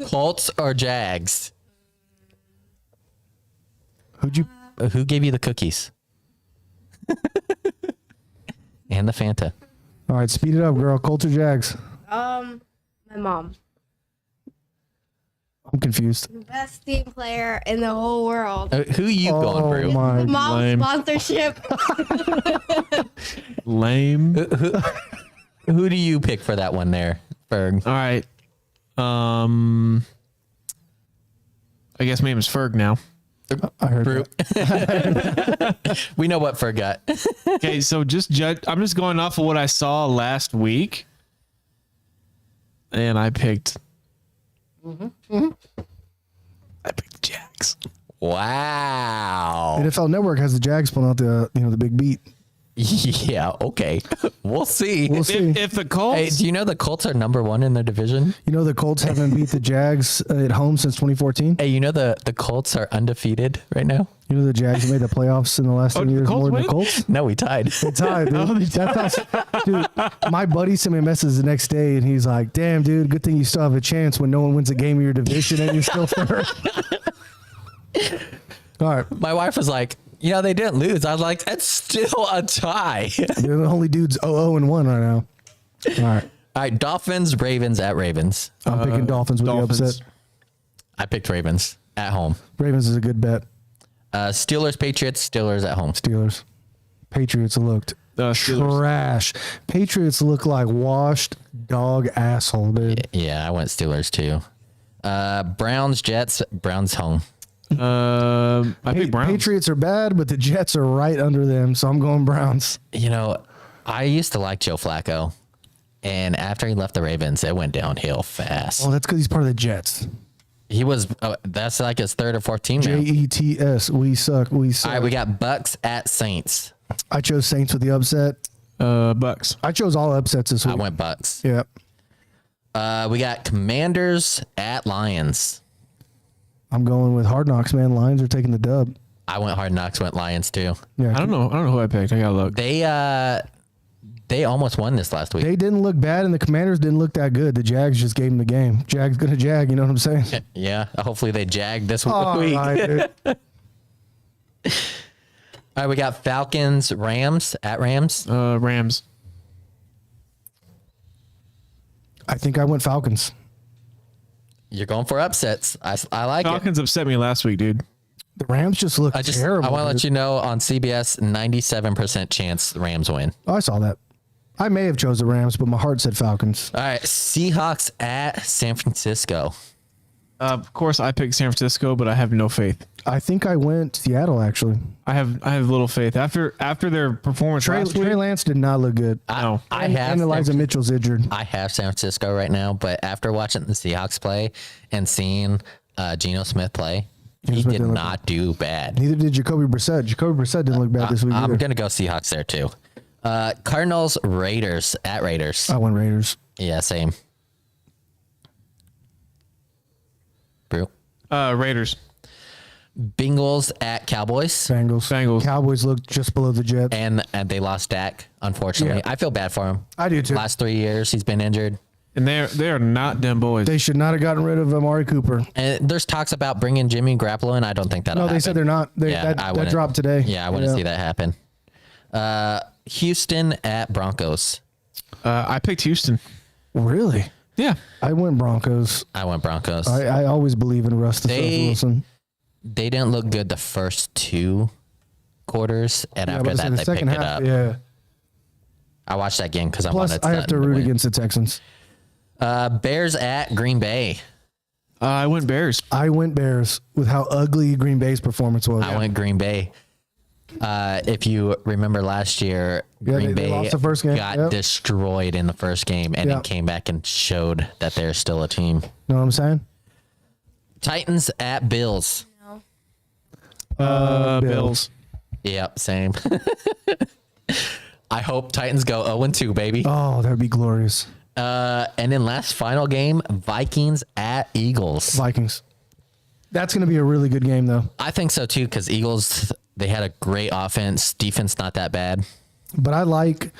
Speaker 4: Colts or Jags? Who gave you the cookies? And the Fanta.
Speaker 1: All right, speed it up, girl. Colts or Jags?
Speaker 3: My mom.
Speaker 1: I'm confused.
Speaker 3: Best team player in the whole world.
Speaker 4: Who you going
Speaker 1: Oh
Speaker 4: through?
Speaker 1: my!
Speaker 3: Mom
Speaker 2: lame.
Speaker 3: sponsorship.
Speaker 2: Lame.
Speaker 4: Who do you pick for that one there, Ferg?
Speaker 2: All right. I guess my name is Ferg now.
Speaker 1: I heard
Speaker 4: Fruit. We know what Ferg got.
Speaker 2: Okay, so I'm just going off of what I saw last week, and I picked. I picked the Jags.
Speaker 4: Wow.
Speaker 1: NFL Network has the Jags pulling out the big beat.
Speaker 4: Yeah, okay. We'll see.
Speaker 1: We'll see.
Speaker 2: If the Colts,
Speaker 4: Hey, do you know the Colts are number 1 in their division?
Speaker 1: You know the Colts haven't beat the Jags at home since 2014.
Speaker 4: Hey, you know the Colts are undefeated right now?
Speaker 1: You know the Jags made the playoffs in the last 10
Speaker 2: the
Speaker 1: years
Speaker 2: Colts
Speaker 1: more than the
Speaker 2: win?
Speaker 1: Colts.
Speaker 4: No, we tied.
Speaker 1: They tied, dude. That's how, dude. My buddy sent me a message the next day, and he's like, "Damn, dude, good thing you still have a chance when no one wins a game of your division and you're still third." All right,
Speaker 4: My wife was like, they didn't lose. I was like, that's still a tie.
Speaker 1: they're the only dudes 0-1 right now. All right,
Speaker 4: All right, Dolphins, Ravens at Ravens.
Speaker 1: I'm picking Dolphins with
Speaker 2: Dolphins.
Speaker 1: the upset.
Speaker 4: I picked Ravens at home.
Speaker 1: Ravens is a good bet.
Speaker 4: Steelers, Patriots, Steelers at home.
Speaker 1: Steelers. Patriots looked
Speaker 2: Steelers.
Speaker 1: trash. Patriots look like washed dog asshole, dude.
Speaker 4: Yeah, I went Steelers too. Browns, Jets, Browns home.
Speaker 2: I picked Browns.
Speaker 1: Patriots are bad, but the Jets are right under them, so I'm going Browns.
Speaker 4: I used to like Joe Flacco, and after he left the Ravens, it went downhill fast.
Speaker 1: Oh, that's because he's part of the Jets.
Speaker 4: He was, that's like his 3rd or 4th team now.
Speaker 1: Jets. We suck. We suck.
Speaker 4: All right, we got Bucks at Saints.
Speaker 1: I chose Saints with the upset.
Speaker 2: Bucks.
Speaker 1: I chose all upsets this
Speaker 4: I
Speaker 1: week.
Speaker 4: went Bucks.
Speaker 1: Yeah.
Speaker 4: We got Commanders at Lions.
Speaker 1: I'm going with Hard Knocks, man. Lions are taking the dub.
Speaker 4: I went Hard Knocks, went Lions too.
Speaker 1: Yeah.
Speaker 2: I don't know who I picked. I gotta look.
Speaker 4: They almost won this last week.
Speaker 1: They didn't look bad, and the Commanders didn't look that good. The Jags just gave them the game. Jags gonna jag. You know what I'm saying?
Speaker 4: Yeah, hopefully they jagged this
Speaker 1: All
Speaker 4: week.
Speaker 1: right, dude.
Speaker 4: All right, we got Falcons, Rams at Rams.
Speaker 2: Rams.
Speaker 1: I think I went Falcons.
Speaker 4: You're going for upsets. I like it.
Speaker 2: Falcons upset me last week, dude.
Speaker 1: The Rams just look terrible.
Speaker 4: I want to let
Speaker 1: dude.
Speaker 4: you know on CBS, 97% chance the Rams win.
Speaker 1: Oh, I saw that. I may have chose the Rams, but my heart said Falcons.
Speaker 4: All right, Seahawks at San Francisco.
Speaker 2: Of course, I picked San Francisco, but I have no faith.
Speaker 1: I think I went Seattle, actually.
Speaker 2: I have little faith after their performance last week.
Speaker 1: Trey Lance did not look good.
Speaker 2: No.
Speaker 1: And Elijah Mitchell's injured.
Speaker 4: I have San Francisco right now, but after watching the Seahawks play and seeing Geno Smith play, he did not do bad.
Speaker 1: Neither did Jacoby Brissett. Jacoby Brissett didn't look bad this week
Speaker 4: I'm
Speaker 1: either.
Speaker 4: going to go Seahawks there too. Cardinals, Raiders at Raiders.
Speaker 1: I went Raiders.
Speaker 4: Yeah, same. Brew.
Speaker 2: Raiders.
Speaker 4: Bengals at Cowboys.
Speaker 2: Bengals.
Speaker 1: Cowboys looked just below the Jets.
Speaker 4: And they lost Dak, unfortunately.
Speaker 1: Yeah.
Speaker 4: I feel bad for him.
Speaker 1: I do too.
Speaker 4: Last 3 years, he's been injured.
Speaker 2: And they are not them boys.
Speaker 1: They should not have gotten rid of Amari Cooper.
Speaker 4: And there's talks about bringing Jimmy Garoppolo in. I don't think that'll
Speaker 1: No,
Speaker 4: happen.
Speaker 1: they said they're not. That dropped today.
Speaker 4: Yeah, I wouldn't see that happen. Houston at Broncos.
Speaker 2: I picked Houston.
Speaker 1: Really?
Speaker 2: Yeah.
Speaker 1: I went Broncos.
Speaker 4: I went Broncos.
Speaker 1: I always believe in Russ Wilson.
Speaker 4: They didn't look good the first 2 quarters, and after
Speaker 1: but
Speaker 4: that,
Speaker 1: the
Speaker 4: they
Speaker 1: second
Speaker 4: picked
Speaker 1: half,
Speaker 4: it up.
Speaker 1: Yeah.
Speaker 4: I watched that game because I
Speaker 1: Plus,
Speaker 4: wanted
Speaker 1: I have to
Speaker 4: Sutton
Speaker 1: root
Speaker 4: win.
Speaker 1: against the Texans.
Speaker 4: Bears at Green Bay.
Speaker 2: I went Bears.
Speaker 1: I went Bears with how ugly Green Bay's performance was.
Speaker 4: I went Green Bay. If you remember last year, Green
Speaker 1: they
Speaker 4: Bay
Speaker 1: lost the first game.
Speaker 4: got
Speaker 1: Yep.
Speaker 4: destroyed in the first game and then came back and showed that they're still a team.
Speaker 1: Know what I'm saying?
Speaker 4: Titans at Bills.
Speaker 2: Bills.
Speaker 4: Yep, same. I hope Titans go 0-2, baby.
Speaker 1: Oh, that would be glorious.
Speaker 4: And then last final game, Vikings at Eagles.
Speaker 1: Vikings. That's going to be a really good game, though.
Speaker 4: I think so too, because Eagles, they had a great offense. Defense not that bad.
Speaker 1: But I like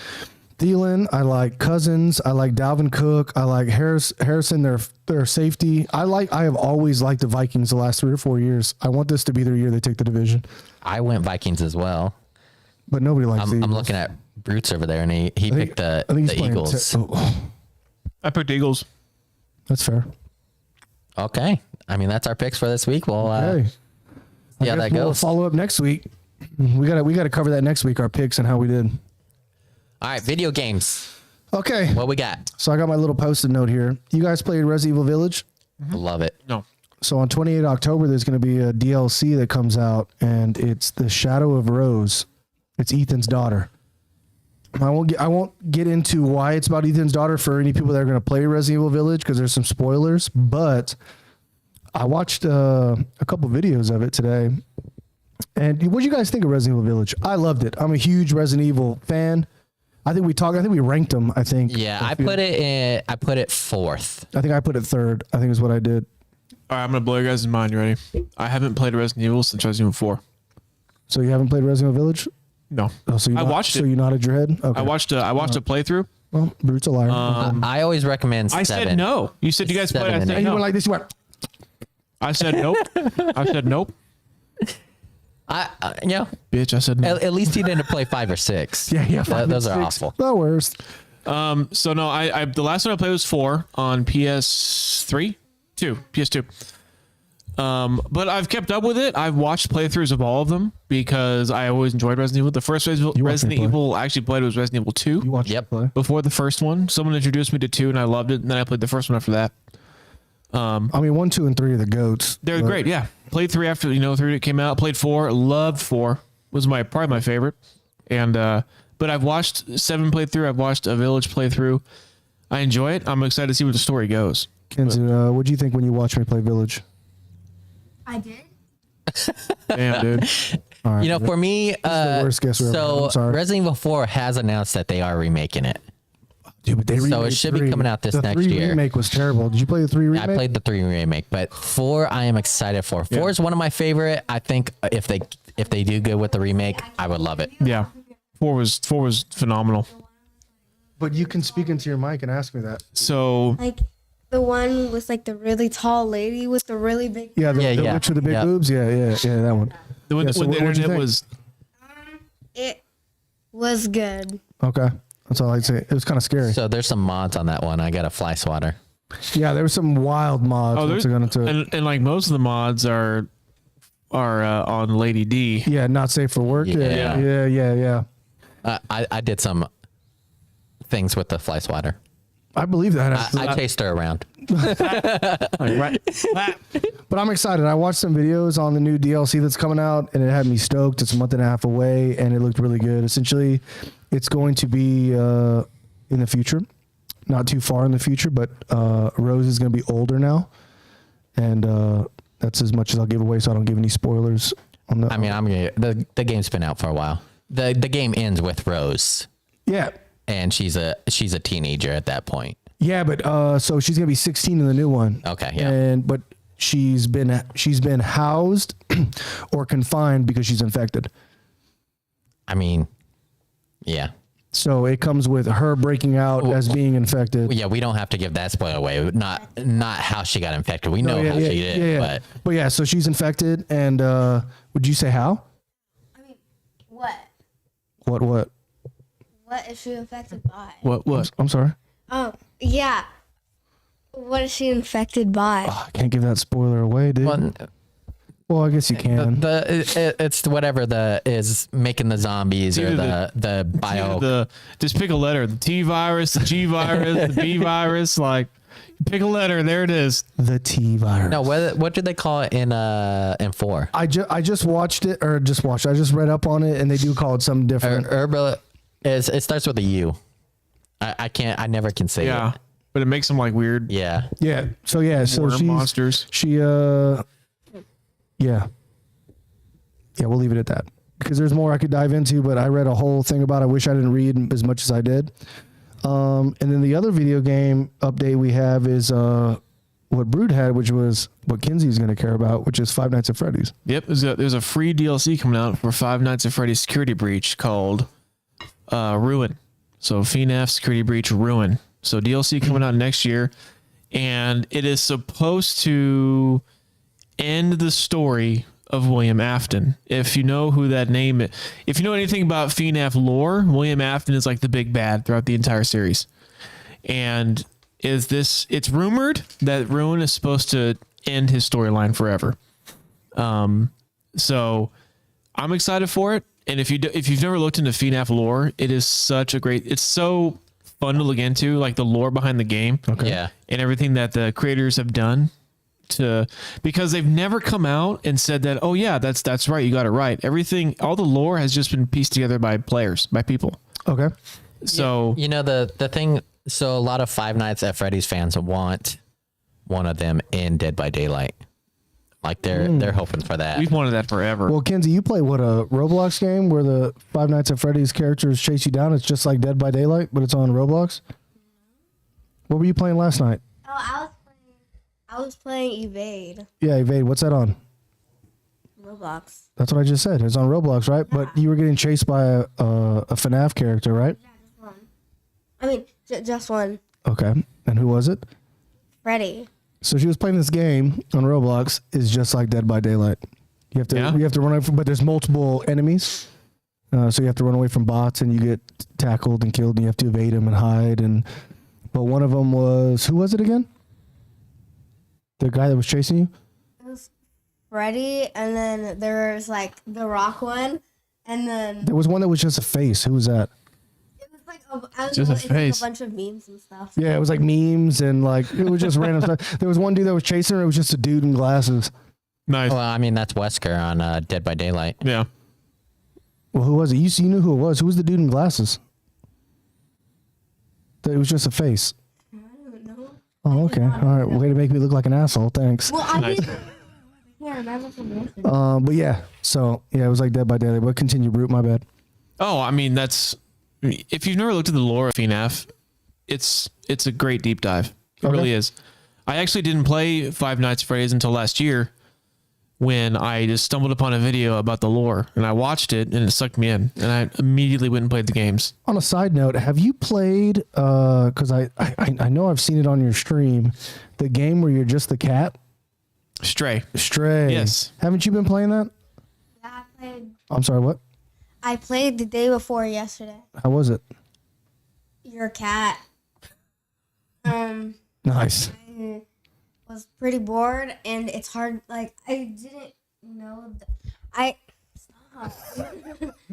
Speaker 1: Thielen. I like Cousins. I like Dalvin Cook. I like Harrison, their safety. I have always liked the Vikings the last 3 or 4 years. I want this to be their year they take the division.
Speaker 4: I went Vikings as well.
Speaker 1: But nobody likes the
Speaker 4: I'm
Speaker 1: Eagles.
Speaker 4: looking at Brutes over there, and he picked the
Speaker 1: playing
Speaker 4: Eagles.
Speaker 2: I picked Eagles.
Speaker 1: That's fair.
Speaker 4: Okay. I mean, that's our picks for this week. Well,
Speaker 1: Okay.
Speaker 4: yeah,
Speaker 1: I
Speaker 4: that
Speaker 1: guess we'll
Speaker 4: goes.
Speaker 1: follow up next week. We gotta cover that next week, our picks and how we did.
Speaker 4: All right, video games.
Speaker 1: Okay.
Speaker 4: What we got?
Speaker 1: So I got my little post-it note here. You guys played Resident Evil Village?
Speaker 4: Love it.
Speaker 2: No.
Speaker 1: So on 28 October, there's going to be a DLC that comes out, and it's The Shadow of Rose. It's Ethan's daughter. I won't get into why it's about Ethan's daughter for any people that are going to play Resident Evil Village because there's some spoilers. But I watched a couple videos of it today. And what do you guys think of Resident Evil Village? I loved it. I'm a huge Resident Evil fan. I think we ranked them. I think.
Speaker 4: Yeah, I put it fourth.
Speaker 1: I think I put it third. I think is what I did.
Speaker 2: All right, I'm gonna blow your guys' mind. You ready? I haven't played Resident Evil since Resident Evil 4.
Speaker 1: So you haven't played Resident Evil Village?
Speaker 2: No.
Speaker 1: Oh, so
Speaker 2: I watched it.
Speaker 1: So you nodded your head? Okay.
Speaker 2: I watched a playthrough.
Speaker 1: Well, Brute's a liar.
Speaker 4: I always recommend
Speaker 2: I
Speaker 4: 7.
Speaker 2: said no. You said you guys played. I
Speaker 4: Seven and
Speaker 2: said
Speaker 1: and you
Speaker 2: no.
Speaker 1: went like this. You went.
Speaker 2: I said nope. I said nope. Bitch, I said no.
Speaker 4: At least he didn't play 5 or 6.
Speaker 1: Yeah.
Speaker 4: Those are awful.
Speaker 1: The worst.
Speaker 2: So no, I the last one I played was 4 on PS2. But I've kept up with it. I've watched playthroughs of all of them because I always enjoyed Resident Evil. The first Resident Evil I actually played was Resident Evil 2.
Speaker 1: You watched
Speaker 4: Yep.
Speaker 1: it play.
Speaker 2: Before the first one. Someone introduced me to 2 and I loved it. And then I played the first one after that.
Speaker 1: I mean, 1, 2, and 3 are the goats.
Speaker 2: They're
Speaker 1: but
Speaker 2: great, yeah. Played 3 after 3 that came out. Played 4, loved 4. Was probably my favorite. And but I've watched 7 playthrough. I've watched a Village playthrough. I enjoy it. I'm excited to see where the story goes.
Speaker 1: Kenzie, what do you think when you watch me play Village?
Speaker 3: I did.
Speaker 2: Damn, dude.
Speaker 1: All right.
Speaker 4: You know, for me,
Speaker 1: the worst guess we ever had. I'm
Speaker 4: so
Speaker 1: sorry.
Speaker 4: Resident Evil 4 has announced that they are remaking it.
Speaker 1: Dude, but they
Speaker 4: So it
Speaker 1: remade
Speaker 4: should be
Speaker 1: 3.
Speaker 4: coming out this
Speaker 1: the
Speaker 4: next
Speaker 1: 3
Speaker 4: year.
Speaker 1: remake was terrible. Did you play the 3 remake?
Speaker 4: I played the 3 remake, but 4 I am excited for. 4 is one of my favorite. I think if they do good with the remake, I would love it.
Speaker 2: Yeah. 4 was phenomenal.
Speaker 1: But you can speak into your mic and ask me that.
Speaker 2: So
Speaker 3: Like the one with like the really tall lady with the really big.
Speaker 1: Yeah, the
Speaker 4: Yeah.
Speaker 1: witch with the big
Speaker 4: Yeah.
Speaker 1: boobs. Yeah, that one.
Speaker 2: when,
Speaker 1: Yeah, so
Speaker 2: when the
Speaker 1: what'd you
Speaker 2: internet
Speaker 1: think?
Speaker 2: was
Speaker 3: It was good.
Speaker 1: Okay, that's all I'd say. It was kind of scary.
Speaker 4: So there's some mods on that one. I got a fly swatter.
Speaker 1: Yeah, there were some wild mods.
Speaker 2: there's
Speaker 1: once I got into it.
Speaker 2: and like most of the mods are on Lady D.
Speaker 1: Yeah, not safe for work.
Speaker 4: Yeah.
Speaker 1: Yeah.
Speaker 4: I did some things with the fly swatter.
Speaker 1: I believe that.
Speaker 4: I chased her around.
Speaker 2: Right.
Speaker 1: But I'm excited. I watched some videos on the new DLC that's coming out, and it had me stoked. It's a month and a half away, and it looked really good. Essentially, it's going to be in the future, not too far in the future, but Rose is going to be older now, and that's as much as I'll give away, so I don't give any spoilers on that.
Speaker 4: I mean, the game's been out for a while. The game ends with Rose,
Speaker 1: yeah.
Speaker 4: and she's a teenager at that point.
Speaker 1: Yeah, but so she's gonna be 16 in the new one.
Speaker 4: Okay, yeah.
Speaker 1: But she's been housed or confined because she's infected.
Speaker 4: I mean, yeah.
Speaker 1: So it comes with her breaking out as being infected.
Speaker 4: Yeah, we don't have to give that spoiler away. Not how she got infected. We know
Speaker 1: Oh, yeah,
Speaker 4: how
Speaker 1: yeah,
Speaker 4: she did,
Speaker 1: yeah. But yeah, so she's infected, and would you say how?
Speaker 3: I mean, what?
Speaker 1: What?
Speaker 3: What is she infected by?
Speaker 2: What?
Speaker 1: I'm sorry.
Speaker 3: Oh, yeah. What is she infected by?
Speaker 1: Oh, I can't give that spoiler away, dude. Well, I guess you can.
Speaker 4: It's whatever is making the zombies or
Speaker 2: Either
Speaker 4: the bio.
Speaker 2: Just pick a letter. The T virus, the G virus, the B virus. Like, pick a letter. There it is.
Speaker 1: The T virus.
Speaker 4: No, what did they call it in 4?
Speaker 1: I just watched it, or just watched. I just read up on it, and they do call it something different.
Speaker 4: It starts with a U. I never can say
Speaker 2: Yeah,
Speaker 4: it.
Speaker 2: but it makes them like weird.
Speaker 4: Yeah.
Speaker 1: Yeah. So
Speaker 2: Worm
Speaker 1: she's
Speaker 2: monsters.
Speaker 1: Yeah, we'll leave it at that because there's more I could dive into, but I read a whole thing about it. I wish I didn't read as much as I did. And then the other video game update we have is what Brood had, which was what Kinsey's going to care about, which is Five Nights at Freddy's.
Speaker 2: Yep, there's a free DLC coming out for Five Nights at Freddy's Security Breach called Ruin. So FNAF Security Breach Ruin. So DLC coming out next year, and it is supposed to end the story of William Afton. If you know who that name is, if you know anything about FNAF lore, William Afton is like the big bad throughout the entire series. And it's rumored that Ruin is supposed to end his storyline forever. So I'm excited for it. And if you've never looked into FNAF lore, it is it's so fun to look into, like the lore behind the game.
Speaker 1: Okay.
Speaker 4: Yeah.
Speaker 2: And everything that the creators have done because they've never come out and said that, oh yeah, that's right, you got it right. Everything, all the lore has just been pieced together by people.
Speaker 1: Okay.
Speaker 2: So
Speaker 4: the thing. So a lot of Five Nights at Freddy's fans want one of them in Dead by Daylight. Like they're hoping for that.
Speaker 2: we've wanted that forever.
Speaker 1: Well, Kinsey, you play what, a Roblox game where the Five Nights at Freddy's characters chase you down? It's just like Dead by Daylight, but it's on Roblox. What were you playing last night?
Speaker 3: Oh, I was playing Evade.
Speaker 1: Yeah, Evade. What's that on?
Speaker 3: Roblox.
Speaker 1: That's what I just said. It's on Roblox, right? Yeah. But you were getting chased by a FNAF character, right?
Speaker 3: Yeah, just one. I mean, just one.
Speaker 1: Okay. And who was it?
Speaker 3: Freddy.
Speaker 1: So she was playing this game on Roblox. Is just like Dead by Daylight. You have to run away from, but there's multiple enemies. So you have to run away from bots, and you get tackled and killed, and you have to evade them and hide. But one of them was, who was it again? The guy that was chasing you?
Speaker 3: It was Freddy, and then there was like the rock one, and then
Speaker 1: There was one that was just a face. Who was that?
Speaker 3: it was like I don't
Speaker 2: Just
Speaker 3: know,
Speaker 2: a
Speaker 3: it's
Speaker 2: face.
Speaker 3: like a bunch of memes and stuff.
Speaker 1: Yeah, it was like memes and like it was just random stuff. There was one dude that was chasing her. It was just a dude in glasses.
Speaker 2: Nice.
Speaker 4: Well, I mean that's Wesker on Dead by Daylight.
Speaker 2: Yeah.
Speaker 1: Well, who was it? You knew who it was. Who was the dude in glasses? It was just a face.
Speaker 3: I don't know.
Speaker 1: Oh, okay. All right. Way to make me look like an asshole. Thanks.
Speaker 3: Well, I
Speaker 2: Nice.
Speaker 3: didn't. Yeah, remember from yesterday.
Speaker 1: But yeah. So yeah, it was like Dead by Daylight. But continue, Brute. My bad.
Speaker 2: Oh, I mean if you've never looked at the lore of FNAF, it's a great deep dive. It
Speaker 1: Okay.
Speaker 2: really is. I actually didn't play Five Nights at Freddy's until last year, when I just stumbled upon a video about the lore, and I watched it and it sucked me in, and I immediately went and played the games.
Speaker 1: On a side note, have you played? Because I know I've seen it on your stream, the game where you're just the cat.
Speaker 2: Stray.
Speaker 1: Stray.
Speaker 2: Yes.
Speaker 1: Haven't you been playing that?
Speaker 3: Yeah,
Speaker 1: I'm sorry. What?
Speaker 3: I played the day before yesterday.
Speaker 1: How was it?
Speaker 3: Your cat.
Speaker 1: Nice.
Speaker 3: I was pretty bored, and it's hard. Like I didn't know. I stop.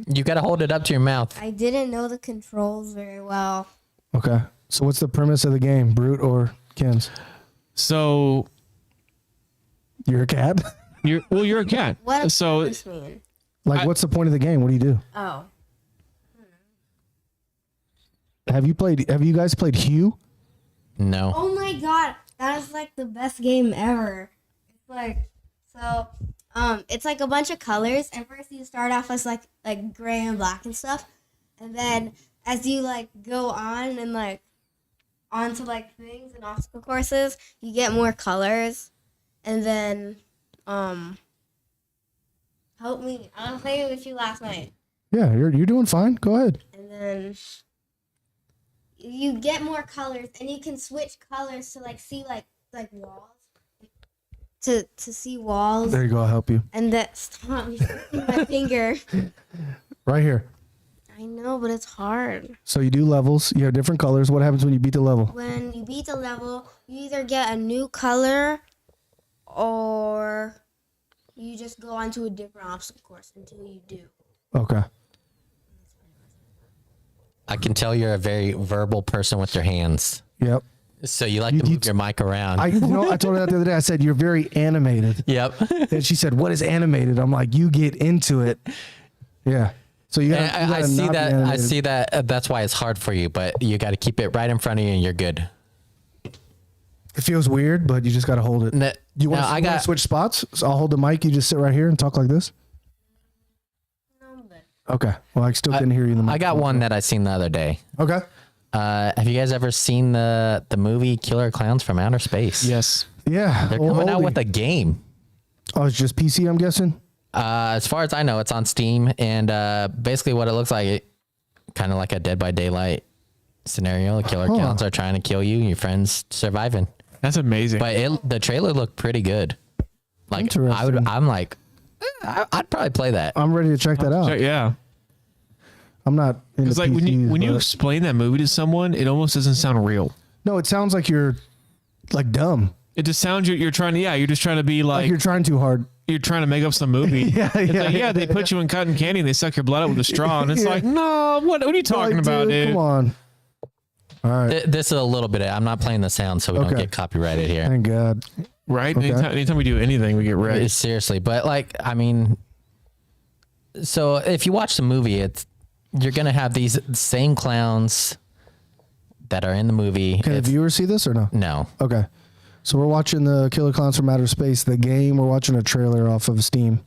Speaker 4: You got to hold it up to your mouth.
Speaker 3: I didn't know the controls very well.
Speaker 1: Okay. So what's the premise of the game, Brute or Kens?
Speaker 2: So
Speaker 1: You're a cat?
Speaker 2: you're a cat.
Speaker 3: What does
Speaker 2: So
Speaker 3: this mean?
Speaker 1: Like, what's the point of the game? What do you do?
Speaker 3: Oh,
Speaker 1: Have you guys played Hue?
Speaker 4: No.
Speaker 3: oh my God, that is like the best game ever. It's like it's like a bunch of colors. And first you start off as like gray and black and stuff, and then as you like go on and like onto like things and obstacle courses, you get more colors, and then help me. I was playing with you last night,
Speaker 1: Yeah, you're doing fine. Go ahead.
Speaker 3: and then you get more colors, and you can switch colors to like see like walls, to see walls,
Speaker 1: There you go. I'll help you.
Speaker 3: and that stop me sticking my finger.
Speaker 1: Right here.
Speaker 3: I know, but it's hard.
Speaker 1: So you do levels. You have different colors. What happens when you beat the level?
Speaker 3: When you beat the level, you either get a new color, or you just go onto a different obstacle course until you do.
Speaker 1: Okay.
Speaker 4: I can tell you're a very verbal person with your hands.
Speaker 1: Yep.
Speaker 4: So you like to move your mic around.
Speaker 1: I told her that the other day. I said, you're very animated.
Speaker 4: Yep.
Speaker 1: And she said, what is animated? I'm like, you get into it. Yeah. So you gotta,
Speaker 4: And I see that. I see that. That's why it's hard for you, but you got to keep it right in front of you, and you're good.
Speaker 1: It feels weird, but you just got to hold it.
Speaker 4: No,
Speaker 1: You want
Speaker 4: no,
Speaker 1: to switch spots? So I'll hold the mic. You just sit right here and talk like this.
Speaker 3: No, but
Speaker 1: Okay. Well, I still couldn't hear you in the mic.
Speaker 4: I got one that I seen the other day.
Speaker 1: Okay.
Speaker 4: Have you guys ever seen the movie Killer Clowns from Outer Space?
Speaker 2: yes.
Speaker 1: Yeah.
Speaker 4: They're coming out with a game.
Speaker 1: Oh, it's just PC, I'm guessing.
Speaker 4: As far as I know, it's on Steam, and basically what it looks like, kind of like a Dead by Daylight scenario. The killer clowns are trying to kill you, your friends surviving.
Speaker 2: That's amazing.
Speaker 4: But the trailer looked pretty good. Like
Speaker 1: Interesting.
Speaker 4: I'd probably play that.
Speaker 1: I'm ready to check that out.
Speaker 2: Yeah.
Speaker 1: I'm not into
Speaker 2: It's like when you
Speaker 1: PCs,
Speaker 2: explain that movie to someone, it almost doesn't sound real.
Speaker 1: no, it sounds like you're like dumb.
Speaker 2: It just sounds you're trying to you're just trying to be
Speaker 1: Like
Speaker 2: like
Speaker 1: you're trying too hard.
Speaker 2: you're trying to make up some movie. They put you in cotton candy and they suck your blood out with a straw, and it's
Speaker 1: Yeah.
Speaker 2: like, no, what are you talking
Speaker 1: Like,
Speaker 2: about, dude?
Speaker 1: Come on. All right.
Speaker 4: This is a little bit. I'm not playing the sound, so we don't
Speaker 1: Okay.
Speaker 4: get copyrighted here.
Speaker 1: Thank God.
Speaker 2: Right?
Speaker 1: Okay.
Speaker 2: Anytime we do anything, we get right.
Speaker 4: Seriously, but like, I mean, so if you watch the movie, you're gonna have these same clowns that are in the movie.
Speaker 1: Can the viewers see this or no?
Speaker 4: No.
Speaker 1: Okay. So we're watching the Killer Clowns from Outer Space, the game. We're watching a trailer off of Steam.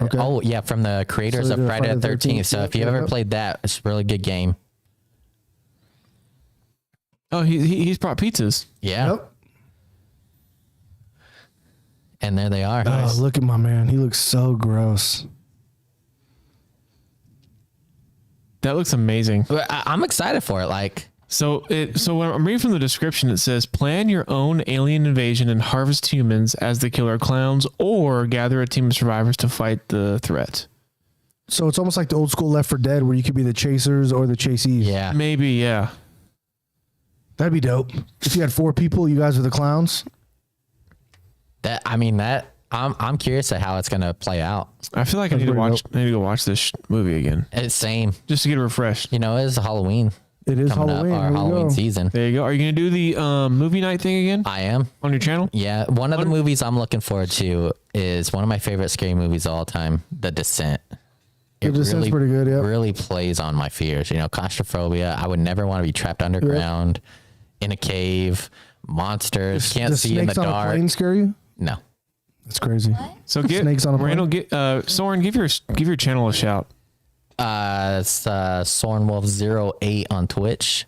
Speaker 1: Okay.
Speaker 4: Oh yeah, from the creators
Speaker 1: So
Speaker 4: of
Speaker 1: the
Speaker 4: Friday the 13th. So
Speaker 1: Yep,
Speaker 4: if you ever
Speaker 1: yep.
Speaker 4: played that, it's a really good game.
Speaker 2: Oh, he's brought pizzas.
Speaker 4: Yeah.
Speaker 1: Yep.
Speaker 4: And there they are.
Speaker 1: Oh, look at my man. He looks so gross.
Speaker 2: That looks amazing.
Speaker 4: But I'm excited for it. Like,
Speaker 2: So when I'm reading from the description, it says plan your own alien invasion and harvest humans as the killer clowns, or gather a team of survivors to fight the threat.
Speaker 1: So it's almost like the old school Left 4 Dead where you could be the chasers or the chasees.
Speaker 4: yeah.
Speaker 2: Maybe, yeah.
Speaker 1: That'd be dope. If you had 4 people, you guys are the clowns.
Speaker 4: I'm curious at how it's gonna play out.
Speaker 2: I feel like I need to go watch this movie again
Speaker 4: It's same.
Speaker 2: just to get refreshed.
Speaker 4: You know, it's Halloween
Speaker 1: It is
Speaker 4: coming
Speaker 1: Halloween.
Speaker 4: up, our
Speaker 1: There you
Speaker 4: Halloween
Speaker 1: go.
Speaker 4: season.
Speaker 2: There you go. Are you gonna do the movie night thing again
Speaker 4: I am.
Speaker 2: on your channel?
Speaker 4: Yeah, one of the movies I'm looking forward to is one of my favorite scary movies of all time, The Descent.
Speaker 1: The Descent's pretty good, yeah.
Speaker 4: Really plays on my fears. You know, claustrophobia. I would never want to be trapped underground, in a cave, monsters, can't
Speaker 1: The
Speaker 4: see in the
Speaker 1: snakes on a
Speaker 4: dark.
Speaker 1: plane scare you?
Speaker 4: No.
Speaker 1: That's crazy.
Speaker 2: So get
Speaker 1: Snakes on a plane?
Speaker 2: Randall, Soren, give your channel a shout.
Speaker 4: It's Sorenwolf08 on Twitch.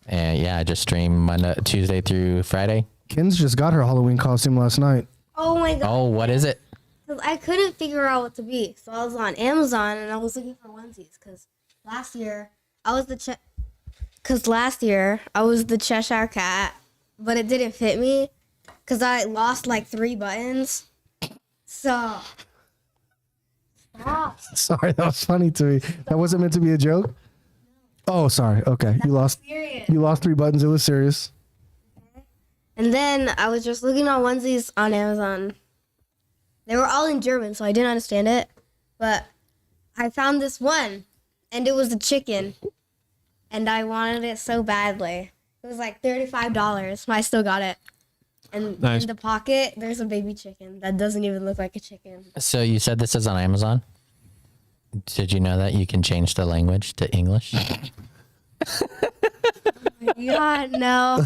Speaker 4: And yeah, I just stream Monday, Tuesday through Friday.
Speaker 1: Ken's just got her Halloween costume last night.
Speaker 3: oh my God.
Speaker 4: Oh, what is it?
Speaker 3: Because I couldn't figure out what to be. So I was on Amazon and I was looking for onesies. Because last year I was the Cheshire Cat, but it didn't fit me because I lost like 3 buttons. So stop.
Speaker 1: Sorry, that was funny to me. That wasn't meant to be a joke. Oh, sorry. Okay, you lost.
Speaker 3: Serious.
Speaker 1: You lost 3 buttons. It was serious.
Speaker 3: And then I was just looking on onesies on Amazon, They were all in German, so I didn't understand it. But I found this one, and it was a chicken, and I wanted it so badly. It was like $35, but I still got it. And
Speaker 2: Nice.
Speaker 3: in the pocket, there's a baby chicken that doesn't even look like a chicken.
Speaker 4: So you said this is on Amazon? Did you know that you can change the language to English?
Speaker 3: Yeah, no.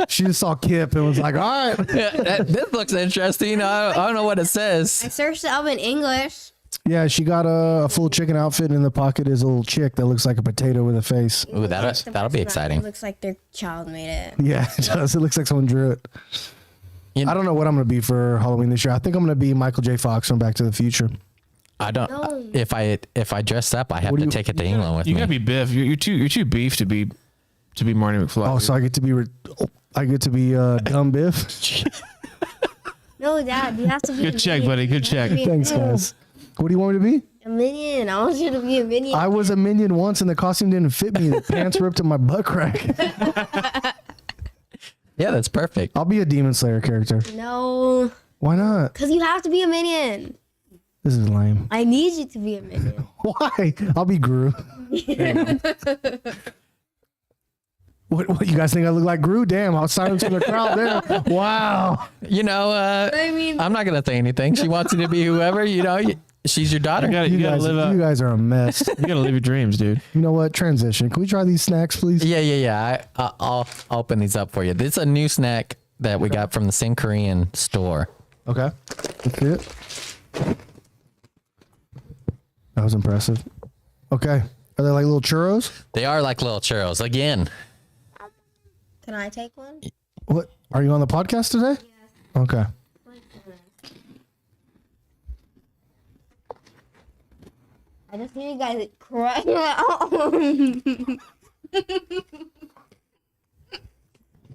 Speaker 1: She just saw Kip and was like, all right.
Speaker 4: This looks interesting. I don't know what it
Speaker 3: I
Speaker 4: says.
Speaker 3: searched it up in English.
Speaker 1: Yeah, she got a full chicken outfit, and in the pocket is a little chick that looks like a potato with a face.
Speaker 4: Ooh, that'll be exciting.
Speaker 3: It looks like their child made it.
Speaker 1: Yeah, it does. It looks like someone drew it.
Speaker 4: You know-
Speaker 1: I don't know what I'm going to be for Halloween this year. I think I'm going to be Michael J. Fox from Back to the Future.
Speaker 4: I don't.
Speaker 3: No.
Speaker 4: If I dress up, I have
Speaker 1: What do
Speaker 4: to
Speaker 1: you-
Speaker 4: take it to England with
Speaker 2: You
Speaker 4: me.
Speaker 2: gotta be Biff. You're too beef to be Marty McFly.
Speaker 1: Oh, so I get to be dumb Biff.
Speaker 3: No, Dad, you have to be
Speaker 2: Good
Speaker 3: a
Speaker 2: check,
Speaker 3: minion.
Speaker 2: buddy. Good
Speaker 3: You have to
Speaker 2: check.
Speaker 3: be a
Speaker 1: Thanks,
Speaker 3: minion.
Speaker 1: guys. What do you want me to be?
Speaker 3: A minion. I want you to be a minion.
Speaker 1: I was a minion once, and the costume didn't fit me. The pants ripped to my butt crack.
Speaker 4: Yeah, that's perfect.
Speaker 1: I'll be a Demon Slayer character.
Speaker 3: No,
Speaker 1: Why not?
Speaker 3: because you have to be a minion.
Speaker 1: This is lame.
Speaker 3: I need you to be a minion.
Speaker 1: Why? I'll be Gru. What you guys think I look like Gru? Damn, I was silent in the crowd there. Wow.
Speaker 4: You know,
Speaker 3: I mean,
Speaker 4: I'm not gonna say anything. She wants you to be whoever. You know, she's your daughter.
Speaker 2: You gotta live
Speaker 1: You
Speaker 2: out.
Speaker 1: guys are a mess.
Speaker 2: You gotta live your dreams, dude.
Speaker 1: You know what? Transition. Can we try these snacks, please?
Speaker 4: Yeah. I'll open these up for you. This is a new snack that we got from the same Korean store.
Speaker 1: Okay. Let's see it. That was impressive. Okay. Are they like little churros?
Speaker 4: They are like little churros. Again,
Speaker 3: can I take one?
Speaker 1: What? Are you on the podcast today? Okay.
Speaker 3: I just need you guys to cry.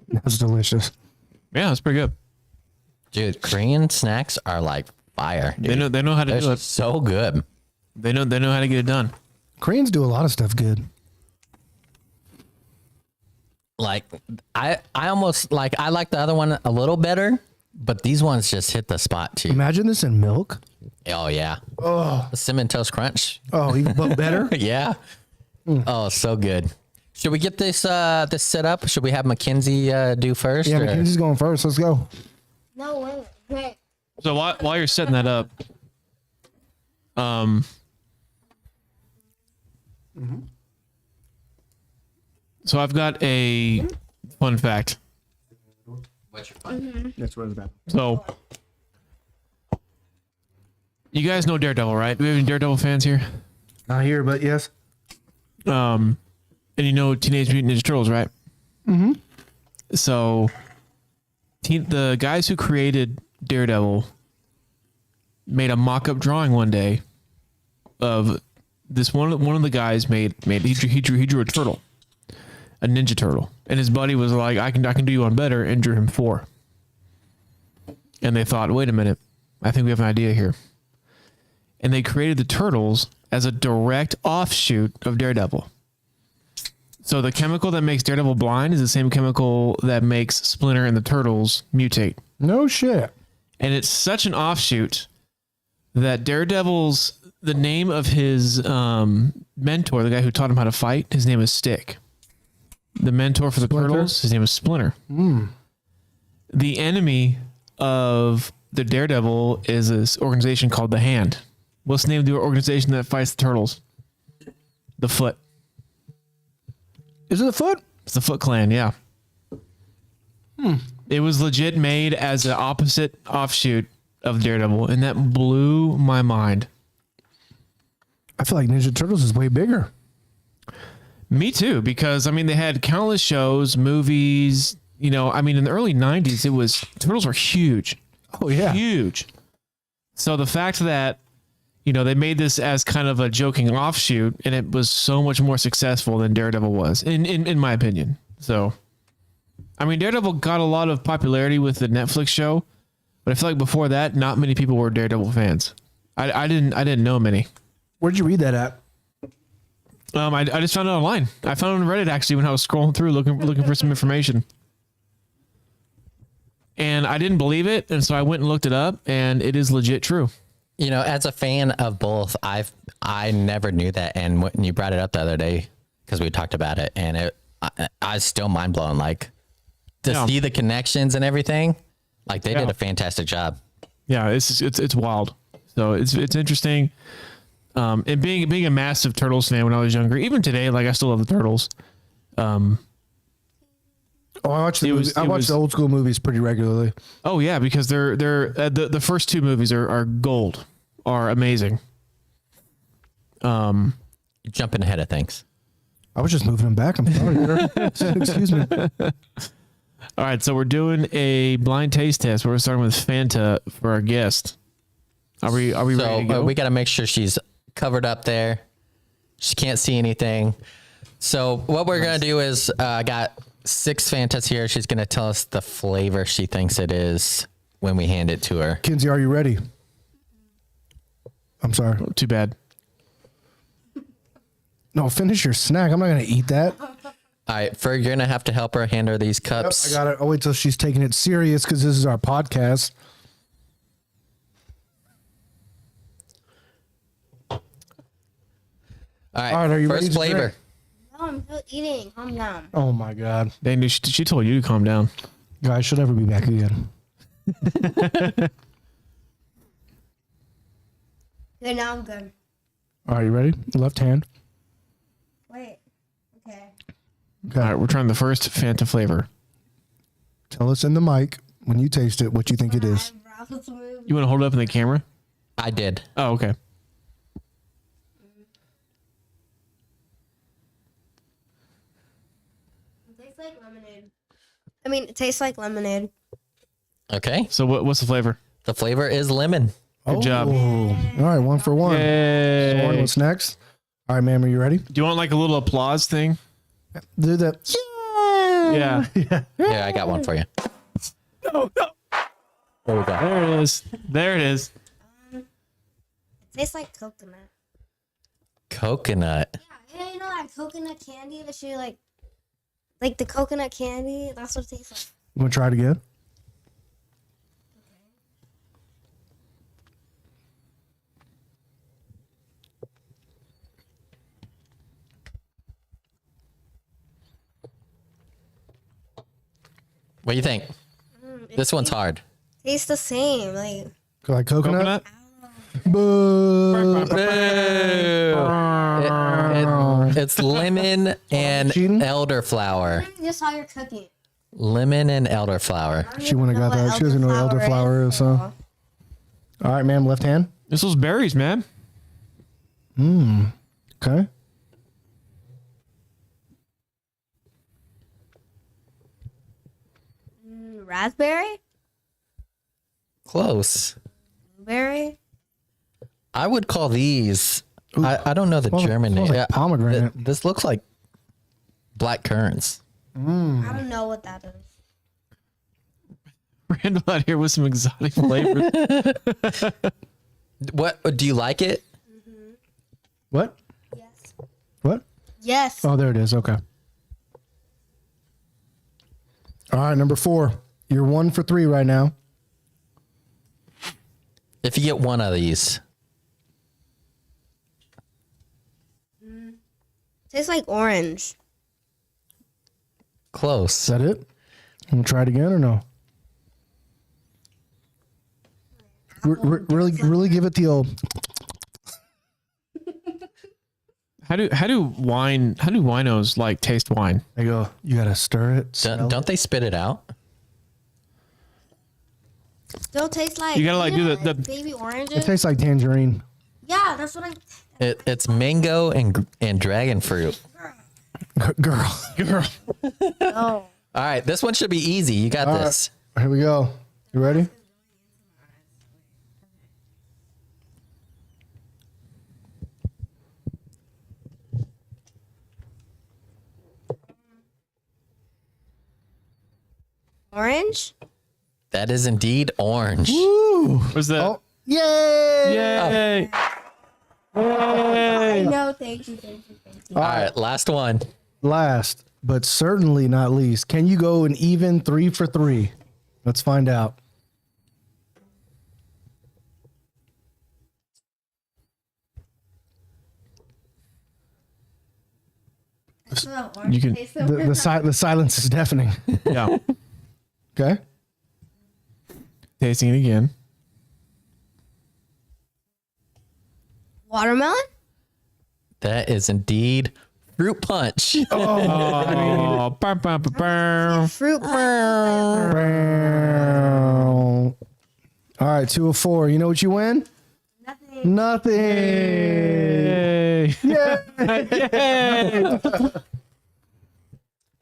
Speaker 1: That was delicious.
Speaker 2: Yeah, that's pretty good.
Speaker 4: dude, Korean snacks are like fire. Dude.
Speaker 2: They know how to
Speaker 4: They're
Speaker 2: do it.
Speaker 4: so good.
Speaker 2: They know how to get it done.
Speaker 1: Koreans do a lot of stuff good.
Speaker 4: Like I almost like I like the other one a little better, but these ones just hit the spot too.
Speaker 1: Imagine this in milk.
Speaker 4: Oh yeah.
Speaker 1: Oh,
Speaker 4: The cinnamon toast crunch.
Speaker 1: oh, even but better.
Speaker 4: Yeah. Oh, so good. Should we get this set up? Should we have Mackenzie do first?
Speaker 1: Yeah,
Speaker 4: or-
Speaker 1: Mackenzie's going first. Let's go.
Speaker 3: No, wait.
Speaker 2: So while you're setting that up, so I've got a fun fact.
Speaker 4: What's your fun?
Speaker 1: That's what it's about.
Speaker 2: So you guys know Daredevil, right? Do we have any Daredevil fans here?
Speaker 1: Not here, but yes.
Speaker 2: And you know Teenage Mutant Ninja Turtles, right? Mm-hmm. So the guys who created Daredevil made a mock-up drawing one day of this one of the guys he drew a turtle, a ninja turtle, and his buddy was like, I can do you one better, and drew him 4. And they thought, wait a minute, I think we have an idea here. And they created the turtles as a direct offshoot of Daredevil. So the chemical that makes Daredevil blind is the same chemical that makes Splinter and the Turtles mutate.
Speaker 1: No shit.
Speaker 2: And it's such an offshoot that the name of his mentor, the guy who taught him how to fight, his name is Stick. The mentor for the
Speaker 1: Splinter?
Speaker 2: Turtles, his name is Splinter. The enemy of the Daredevil is this organization called the Hand. What's the name of the organization that fights the Turtles? The Foot.
Speaker 1: Is it a foot?
Speaker 2: It's the Foot Clan, yeah. It was legit made as an opposite offshoot of Daredevil, and that blew my mind.
Speaker 1: I feel like Ninja Turtles is way bigger.
Speaker 2: Me too, because I mean they had countless shows, movies. You know, I mean in the early '90s, Turtles were huge,
Speaker 1: Oh yeah.
Speaker 2: huge. So the fact that they made this as kind of a joking offshoot, and it was so much more successful than Daredevil was, in my opinion. So, I mean, Daredevil got a lot of popularity with the Netflix show, but I feel like before that, not many people were Daredevil fans. I didn't know many.
Speaker 1: Where'd you read that at?
Speaker 2: I just found it online. I found it on Reddit actually when I was scrolling through looking for some information. And I didn't believe it, and so I went and looked it up, and it is legit true.
Speaker 4: You know, as a fan of both, I never knew that, and when you brought it up the other day, because we talked about it, and I was still mind blown. Like to see the connections and everything, like they did a fantastic job.
Speaker 2: Yeah, it's wild. So it's interesting. And being a massive Turtles fan when I was younger, even today, like I still love the Turtles.
Speaker 1: I watch the old school movies pretty regularly.
Speaker 2: Oh yeah, because they're the first two movies are gold, are amazing.
Speaker 4: Jumping ahead of things.
Speaker 1: I was just moving them back. I'm sorry. Excuse me.
Speaker 2: All right, so we're doing a blind taste test. We're starting with Fanta for our guest. Are we ready to go?
Speaker 4: We got to make sure she's covered up there. She can't see anything. So what we're gonna do is I got 6 Fantas here. She's gonna tell us the flavor she thinks it is when we hand it to her.
Speaker 1: Kinsey, are you ready? I'm sorry.
Speaker 2: Oh, too bad.
Speaker 1: No, finish your snack. I'm not gonna eat that.
Speaker 4: All right, Ferg, you're gonna have to help her hand her these cups.
Speaker 1: I got it. I'll wait till she's taking it serious because this is our podcast.
Speaker 4: All right,
Speaker 1: All right, are you ready
Speaker 4: first
Speaker 1: to
Speaker 4: flavor.
Speaker 1: drink?
Speaker 3: No, I'm still eating. Calm down.
Speaker 1: Oh my God.
Speaker 2: Dang, she told you to calm down.
Speaker 1: Guys, she'll never be back again.
Speaker 3: Good, now I'm good.
Speaker 1: All right, you ready? Left hand.
Speaker 3: Wait. Okay.
Speaker 1: Okay.
Speaker 2: All right, we're trying the first Fanta flavor.
Speaker 1: Tell us in the mic when you taste it what you think it is.
Speaker 3: Eyebrows move.
Speaker 2: You want to hold it up in the camera?
Speaker 4: I did.
Speaker 2: Oh, okay.
Speaker 3: It tastes like lemonade. I mean, it tastes like lemonade.
Speaker 4: Okay.
Speaker 2: So what's the flavor?
Speaker 4: The flavor is lemon.
Speaker 2: Good job.
Speaker 1: All right, 1 for 1.
Speaker 2: Yay.
Speaker 1: Lauren, what's next? All right, ma'am, are you ready?
Speaker 2: Do you want like a little applause thing?
Speaker 1: Do that.
Speaker 2: Yeah.
Speaker 4: Here, I got one for you.
Speaker 2: No.
Speaker 4: There we go.
Speaker 2: There it is. There it is.
Speaker 3: It tastes like coconut.
Speaker 4: Coconut.
Speaker 3: Yeah, you know that coconut candy that you like the coconut candy? That's what it tastes like.
Speaker 1: You want to try it again?
Speaker 4: What do you think? This one's hard.
Speaker 3: Tastes the same.
Speaker 1: Like coconut?
Speaker 2: Coconut?
Speaker 1: Boo.
Speaker 4: It's lemon and
Speaker 1: Cheating?
Speaker 4: elderflower.
Speaker 3: Just how you're cooking.
Speaker 4: Lemon and elderflower.
Speaker 1: She wouldn't have got that. She doesn't know what elderflower is, so. All right, ma'am, left hand.
Speaker 2: This was berries, man.
Speaker 1: Okay.
Speaker 3: Raspberry?
Speaker 4: Close.
Speaker 3: Blueberry?
Speaker 4: I would call these. I don't know the
Speaker 1: Smells like-
Speaker 4: German name.
Speaker 1: smells like pomegranate.
Speaker 4: This looks like black currants.
Speaker 3: I don't know what that is.
Speaker 2: Randall out here with some exotic flavors.
Speaker 4: What do you like it?
Speaker 1: What?
Speaker 3: Yes.
Speaker 1: What?
Speaker 3: Yes.
Speaker 1: Oh, there it is. Okay. All right, number 4. You're 1 for 3 right now.
Speaker 4: If you get one of these,
Speaker 3: Tastes like orange.
Speaker 1: Is
Speaker 4: close.
Speaker 1: that it? Want to try it again or no? Really give it the old.
Speaker 2: How do winos like taste wine?
Speaker 1: There you go. You gotta stir it. smell
Speaker 4: Don't they spit it out?
Speaker 3: Still tastes like.
Speaker 2: You gotta, like, do the-
Speaker 3: baby
Speaker 1: it.
Speaker 3: oranges.
Speaker 1: It tastes like tangerine.
Speaker 3: Yeah, that's what I.
Speaker 4: It's mango and dragon fruit.
Speaker 1: Girl.
Speaker 3: Oh.
Speaker 4: All right, this one should be easy. You got this.
Speaker 1: Here we go. You ready?
Speaker 3: Orange?
Speaker 4: That is indeed orange.
Speaker 2: What's that?
Speaker 1: Oh, yay!
Speaker 2: Yay! Yay!
Speaker 3: No, thank you.
Speaker 4: All right, last one.
Speaker 1: Last, but certainly not least, can you go an even 3 for 3? Let's find out.
Speaker 2: You can-
Speaker 1: The silence is deafening.
Speaker 2: Yeah.
Speaker 1: Okay.
Speaker 2: Tasting it again.
Speaker 3: Watermelon?
Speaker 4: That is indeed fruit punch.
Speaker 2: Oh, bam, bam, bam, bam.
Speaker 3: Fruit punch.
Speaker 1: All right, 2 of 4. You know what you win?
Speaker 3: Nothing.
Speaker 1: Nothing.
Speaker 2: Yay.
Speaker 1: Yeah.
Speaker 2: Yay.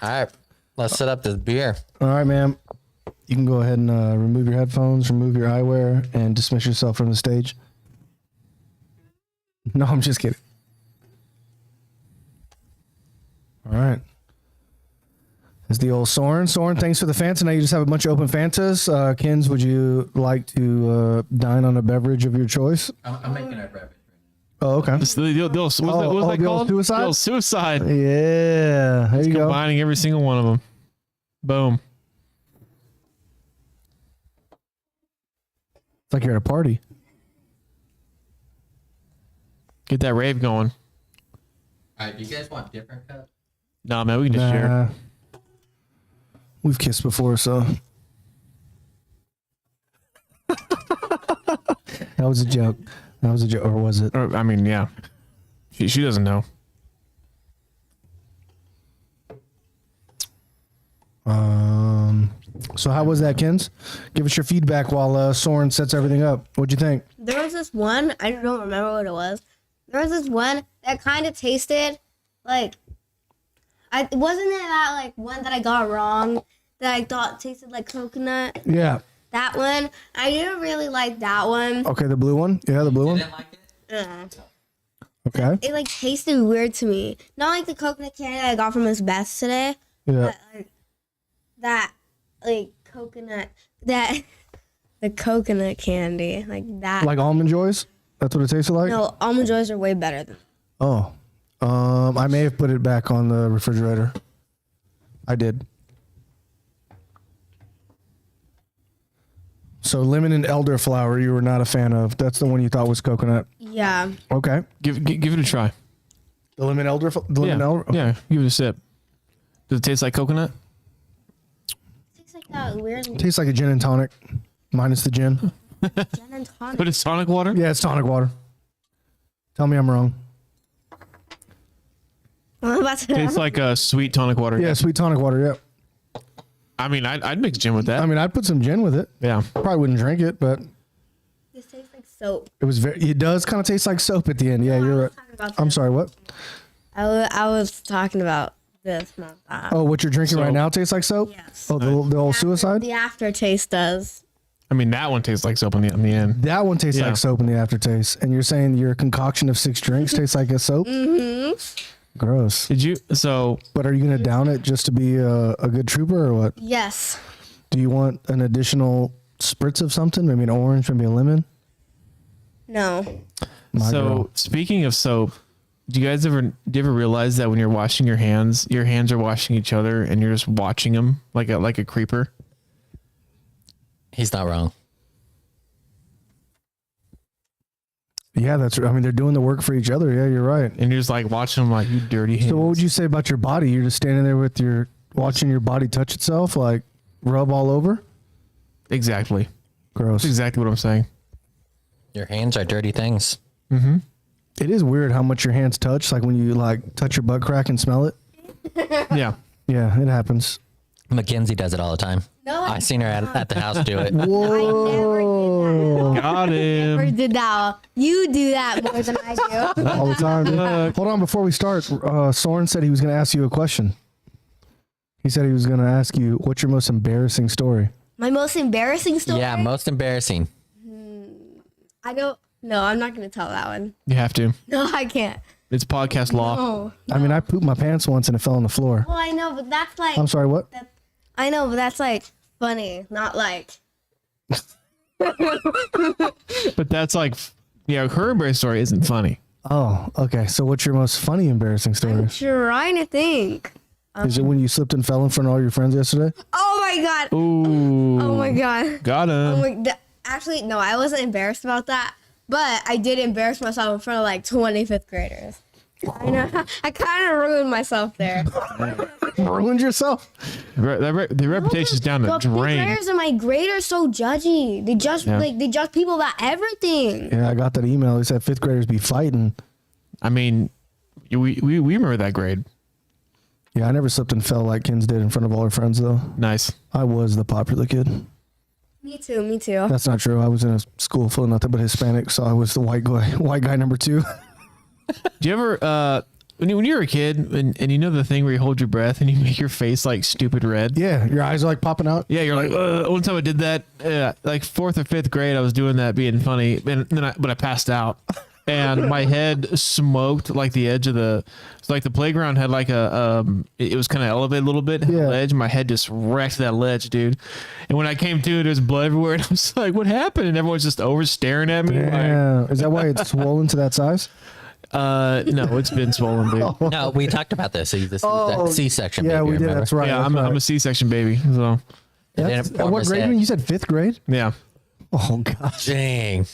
Speaker 4: All right, let's set up this beer.
Speaker 1: All right, ma'am. You can go ahead and remove your headphones, remove your eyewear, and dismiss yourself from the stage. No, I'm just kidding. All right. It's the old Soren. Soren, thanks for the Fanta. Now you just have a bunch of open Fantas. Kins, would you like to dine on a beverage of your choice?
Speaker 4: I'm making a beverage.
Speaker 1: Oh, okay.
Speaker 2: What's that
Speaker 1: the old
Speaker 2: called?
Speaker 1: suicide?
Speaker 2: The old suicide.
Speaker 1: Yeah. There you go.
Speaker 2: Combining every single one of them. Boom.
Speaker 1: It's like you're at a party.
Speaker 2: Get that rave going.
Speaker 4: All right, do you guys want different cups?
Speaker 2: Nah, man, we can just share.
Speaker 1: Nah. We've kissed before, so. That was a joke. That was a joke. Or was it?
Speaker 2: Or, I mean, yeah. She doesn't know.
Speaker 1: So how was that, Kins? Give us your feedback while Soren sets everything up. What'd you think?
Speaker 3: There was this one, I don't remember what it was. There was this one that kind of tasted like, wasn't it that like one that I got wrong that I thought tasted like coconut?
Speaker 1: Yeah.
Speaker 3: That one, I didn't really like that one.
Speaker 1: Okay, the blue one? Yeah, the blue one?
Speaker 4: Didn't like it?
Speaker 1: Okay.
Speaker 3: It like tasted weird to me. Not like the coconut candy I got from Miss Best today,
Speaker 1: Yeah.
Speaker 3: but like that, like coconut, that the coconut candy, like that.
Speaker 1: Like Almond Joys? That's what it tasted like?
Speaker 3: No, almond joys are way better than.
Speaker 1: Oh. I may have put it back on the refrigerator. I did. So lemon and elderflower you were not a fan of. That's the one you thought was coconut.
Speaker 3: Yeah.
Speaker 1: Okay.
Speaker 2: Give it a try.
Speaker 1: The lemon elder.
Speaker 2: Yeah, give it a sip. Does it taste like coconut?
Speaker 3: Tastes like that weird
Speaker 1: Tastes like a gin and tonic, minus the gin.
Speaker 3: gin and tonic.
Speaker 2: But it's tonic water?
Speaker 1: Yeah, it's tonic water. Tell me I'm wrong.
Speaker 3: I'm about to.
Speaker 2: Tastes like a sweet tonic water.
Speaker 1: Yeah, sweet tonic water. Yeah.
Speaker 2: I mean, I'd mix gin with that.
Speaker 1: I mean, I'd put some gin with it.
Speaker 2: Yeah.
Speaker 1: Probably wouldn't drink it, but
Speaker 3: This tastes like soap.
Speaker 1: it was very. It does kind of taste like soap at the end. Yeah, you're right.
Speaker 3: Talking about
Speaker 1: I'm
Speaker 3: this.
Speaker 1: sorry. What?
Speaker 3: I was talking about this, not that.
Speaker 1: Oh, what you're drinking
Speaker 2: So-
Speaker 1: right now tastes like soap?
Speaker 3: Yes.
Speaker 1: Oh, the old suicide?
Speaker 3: The aftertaste does.
Speaker 2: I mean, that one tastes like soap in the end.
Speaker 1: That one tastes
Speaker 2: Yeah.
Speaker 1: like soap in the aftertaste. And you're saying your concoction of 6 drinks tastes like a soap? Mm-hmm. Gross.
Speaker 2: Did you? So,
Speaker 1: But are you going to down it just to be a good trooper or what?
Speaker 3: Yes.
Speaker 1: Do you want an additional spritz of something? Maybe an orange, maybe a lemon?
Speaker 3: No.
Speaker 1: My
Speaker 2: so
Speaker 1: girl.
Speaker 2: speaking of soap, do you ever realize that when you're washing your hands are washing each other and you're just watching them like a creeper?
Speaker 4: He's not wrong.
Speaker 1: Yeah, that's right. I mean, they're doing the work for each other. Yeah, you're right.
Speaker 2: And you're just like watching them like, you dirty hands.
Speaker 1: So what would you say about your body? You're just standing there with watching your body touch itself, like rub all over?
Speaker 2: Exactly.
Speaker 1: Gross.
Speaker 2: That's exactly what I'm saying.
Speaker 4: Your hands are dirty things.
Speaker 1: It is weird how much your hands touch. Like when you like touch your butt crack and smell it.
Speaker 2: Yeah.
Speaker 1: Yeah, it happens.
Speaker 4: Mackenzie does it all the time.
Speaker 3: No,
Speaker 4: I seen her at the house do it.
Speaker 1: Whoa.
Speaker 2: Got
Speaker 3: never
Speaker 2: him.
Speaker 3: did that. You do that more than I do.
Speaker 1: All the time. Dude.
Speaker 2: Look.
Speaker 1: Hold on, before we start, Soren said he was going to ask you a question. He said he was going to ask you, what's your most embarrassing story?
Speaker 3: My most embarrassing story?
Speaker 4: Yeah, most embarrassing.
Speaker 3: I don't. No, I'm not going to tell that one.
Speaker 2: You have to.
Speaker 3: No, I can't.
Speaker 2: It's podcast law.
Speaker 3: Oh.
Speaker 1: I mean, I pooped my pants once and it fell on the floor.
Speaker 3: Well, I know, but that's like.
Speaker 1: I'm sorry, what?
Speaker 3: I know, but that's like funny, not like.
Speaker 2: But that's like, yeah, her embarrassing story isn't funny.
Speaker 1: Oh, okay. So what's your most funny embarrassing story?
Speaker 3: I'm trying to think.
Speaker 1: Is it when you slipped and fell in front of all your friends yesterday?
Speaker 3: Oh my god.
Speaker 2: Ooh.
Speaker 3: Oh my god.
Speaker 2: Got
Speaker 3: Oh
Speaker 2: him.
Speaker 3: my, actually, no, I wasn't embarrassed about that, but I did embarrass myself in front of like 25th graders. I know. I kind of ruined myself there.
Speaker 1: Ruined yourself.
Speaker 2: The reputation's down the
Speaker 3: But fifth
Speaker 2: drain.
Speaker 3: graders in my grade are so judgy. They judge
Speaker 2: Yeah.
Speaker 3: they judge people about everything.
Speaker 1: Yeah, I got that email. They said fifth graders be fighting.
Speaker 2: I mean, we remember that grade.
Speaker 1: Yeah, I never slipped and fell like Kins did in front of all her friends though.
Speaker 2: Nice.
Speaker 1: I was the popular kid.
Speaker 3: Me too. Me too.
Speaker 1: That's not true. I was in a school full of nothing but Hispanic, so I was the white guy number 2.
Speaker 2: Do you ever, when you were a kid, and you know the thing where you hold your breath and you make your face like stupid red?
Speaker 1: Yeah, your eyes are like popping out.
Speaker 2: Yeah, you're like, one time I did that, like 4th or 5th grade, I was doing that being funny, and then but I passed out. And my head smoked like the edge of it's like the playground had like it was kind of elevated a little bit, had a
Speaker 1: Yeah.
Speaker 2: ledge. My head just wrecked that ledge, dude. And when I came to, there was blood everywhere, and I was like, "What happened?" And everyone's just over staring at me. Like,
Speaker 1: Yeah. Is that why it's swollen to that size?
Speaker 2: no, it's been swollen, dude.
Speaker 4: No, we talked about this. That
Speaker 1: Oh,
Speaker 4: C-section.
Speaker 1: Yeah,
Speaker 4: baby,
Speaker 1: we did.
Speaker 4: remember?
Speaker 1: That's right.
Speaker 2: Yeah,
Speaker 1: that's
Speaker 2: I'm
Speaker 1: right.
Speaker 2: a C-section baby. So
Speaker 4: It
Speaker 1: That's-
Speaker 4: didn't form
Speaker 1: what
Speaker 4: his
Speaker 1: grade?
Speaker 4: head.
Speaker 1: You said 5th grade?
Speaker 2: yeah.
Speaker 1: Oh gosh.
Speaker 4: Dang.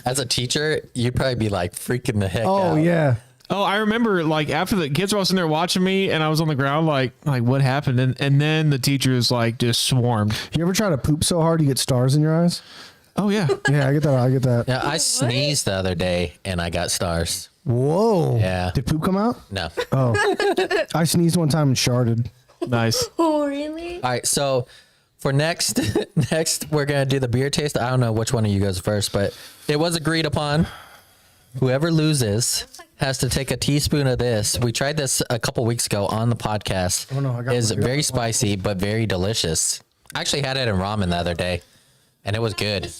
Speaker 4: As a teacher, you'd probably be like freaking the heck out.
Speaker 1: Oh yeah.
Speaker 2: Oh, I remember like after the kids were all sitting there watching me, and I was on the ground like what happened, and then the teachers like just swarmed.
Speaker 1: You ever try to poop so hard you get stars in your eyes?
Speaker 2: Oh yeah.
Speaker 1: Yeah, I get that. I get that.
Speaker 4: Yeah, I sneezed the other day and I got stars.
Speaker 1: Whoa.
Speaker 4: Yeah.
Speaker 1: Did poop come out?
Speaker 4: No.
Speaker 1: Oh. I sneezed one time and sharded.
Speaker 2: Nice.
Speaker 3: Oh really?
Speaker 4: All right, so for next we're gonna do the beer taste. I don't know which one of you goes first, but it was agreed upon. Whoever loses has to take a teaspoon of this. We tried this a couple weeks ago on the podcast.
Speaker 1: Oh, no, I got
Speaker 4: It's
Speaker 1: one. I got
Speaker 4: very
Speaker 1: one.
Speaker 4: spicy but very delicious. I actually had it in ramen the other day, and it was good.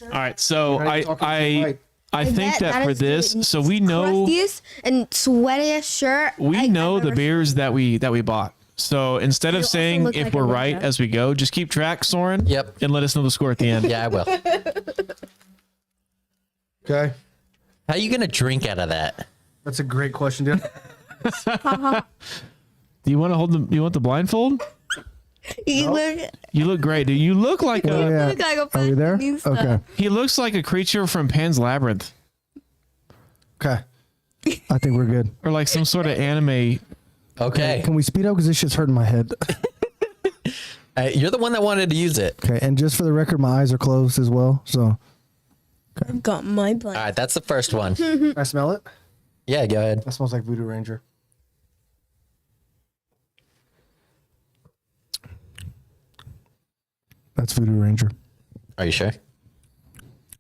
Speaker 2: All right, so
Speaker 1: Why are you talking so white?
Speaker 2: I think that for
Speaker 3: is
Speaker 2: this,
Speaker 3: the
Speaker 2: so we know
Speaker 3: crustiest and sweatiest shirt.
Speaker 2: we know
Speaker 3: I've
Speaker 2: the
Speaker 3: ever
Speaker 2: beers that we bought. So instead of
Speaker 3: also
Speaker 2: saying
Speaker 3: look
Speaker 2: if
Speaker 3: like
Speaker 2: we're
Speaker 3: a
Speaker 2: right
Speaker 3: ninja.
Speaker 2: as we go, just keep track, Soren.
Speaker 4: Yep.
Speaker 2: And let us know the score at the end.
Speaker 4: Yeah, I will.
Speaker 1: Okay.
Speaker 4: How you gonna drink out of that?
Speaker 1: That's a great question, dude.
Speaker 2: Do you want to hold the? You want the blindfold?
Speaker 3: You look,
Speaker 2: You look great, dude. You look like
Speaker 1: Oh,
Speaker 2: a.
Speaker 1: yeah.
Speaker 3: look like a
Speaker 1: Are we there?
Speaker 3: fashionista.
Speaker 1: Okay.
Speaker 2: He looks like a creature from Pan's Labyrinth,
Speaker 1: Okay. I think we're good.
Speaker 2: or like some sort of anime.
Speaker 4: Okay.
Speaker 1: Can we speed up because this shit's hurting my head?
Speaker 4: You're the one that wanted to use it.
Speaker 1: Okay. And just for the record, my eyes are closed as well. So
Speaker 3: I've got my blind.
Speaker 4: All right, that's the first one.
Speaker 1: can I smell it?
Speaker 4: Yeah, go ahead.
Speaker 1: That smells like Voodoo Ranger. That's Voodoo Ranger.
Speaker 4: Are you sure?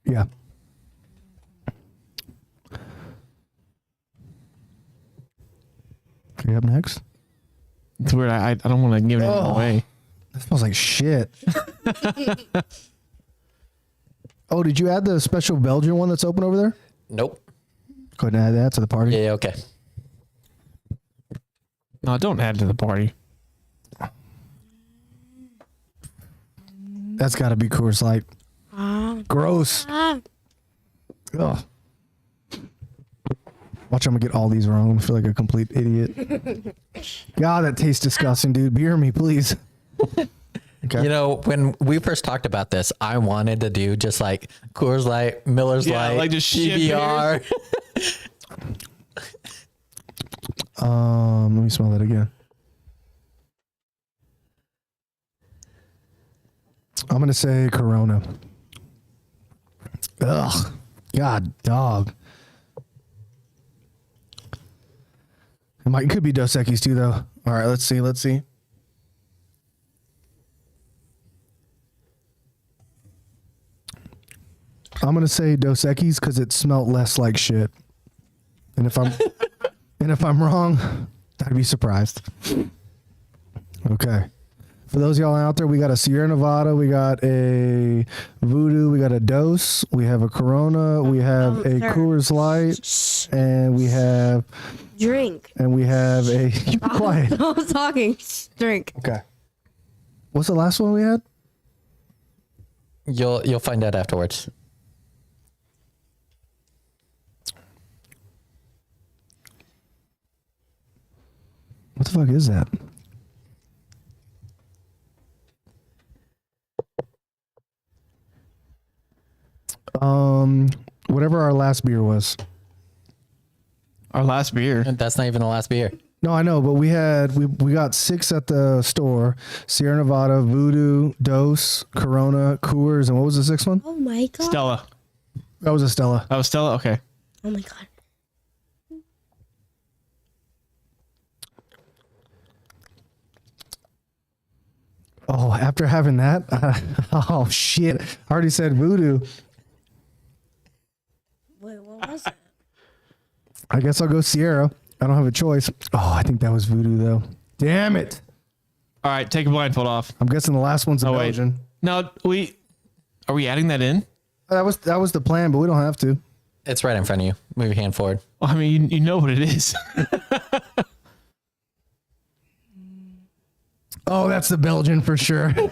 Speaker 1: Yeah. Okay, up next.
Speaker 2: It's weird. I don't want to give it
Speaker 1: Oh.
Speaker 2: away.
Speaker 1: That smells like shit. Oh, did you add the special Belgian one that's open over there?
Speaker 4: Nope.
Speaker 1: Go ahead and add that to the party.
Speaker 4: Yeah, okay.
Speaker 2: No, don't add to the party.
Speaker 1: That's got to be Coors Light. Gross. Ugh. Watch, I'm gonna get all these wrong. I'm gonna feel like a complete idiot. God, that tastes disgusting, dude. Beer me, please. Okay.
Speaker 4: You know, when we first talked about this, I wanted to do just like Coors Light, Miller's
Speaker 2: Yeah,
Speaker 4: Light,
Speaker 2: like just shit
Speaker 4: PBR.
Speaker 1: Let me smell that again. I'm gonna say Corona. Ugh. God, dog. It could be Dos Equis too, though. All right, let's see. Let's see. I'm gonna say Dos Equis because it smelled less like shit. And if I'm wrong, I'd be surprised. Okay. For those of y'all out there, we got a Sierra Nevada, we got a Voodoo, we got a Dose, we have a Corona, we have a
Speaker 3: sir.
Speaker 1: Coors Light, and we have
Speaker 3: Drink.
Speaker 1: a. You be quiet.
Speaker 3: I was talking. Drink.
Speaker 1: Okay. What's the last one we had?
Speaker 4: You'll find out afterwards.
Speaker 1: What the fuck is that? our last beer was.
Speaker 2: Our last beer.
Speaker 4: That's not even the last beer.
Speaker 1: No, I know, but we got 6 at the store: Sierra Nevada, Voodoo, Dose, Corona, Coors, and what was the 6th one?
Speaker 3: Oh my god.
Speaker 2: Stella.
Speaker 1: That was a Stella.
Speaker 2: Oh, Stella. Okay.
Speaker 3: Oh my god.
Speaker 1: Oh, after having that, oh shit! I already said Voodoo.
Speaker 3: Wait, what was it?
Speaker 1: I guess I'll go Sierra. I don't have a choice. Oh, I think that was Voodoo though. Damn it!
Speaker 2: All right, take a blindfold off.
Speaker 1: I'm guessing the last one's a
Speaker 2: Oh, wait.
Speaker 1: Belgian.
Speaker 2: Now are we adding that in?
Speaker 1: That was the plan, but we don't have to.
Speaker 4: It's right in front of you. Move your hand forward.
Speaker 2: Well, I mean, you know what it is.
Speaker 1: Oh, that's the Belgian for sure.
Speaker 4: It's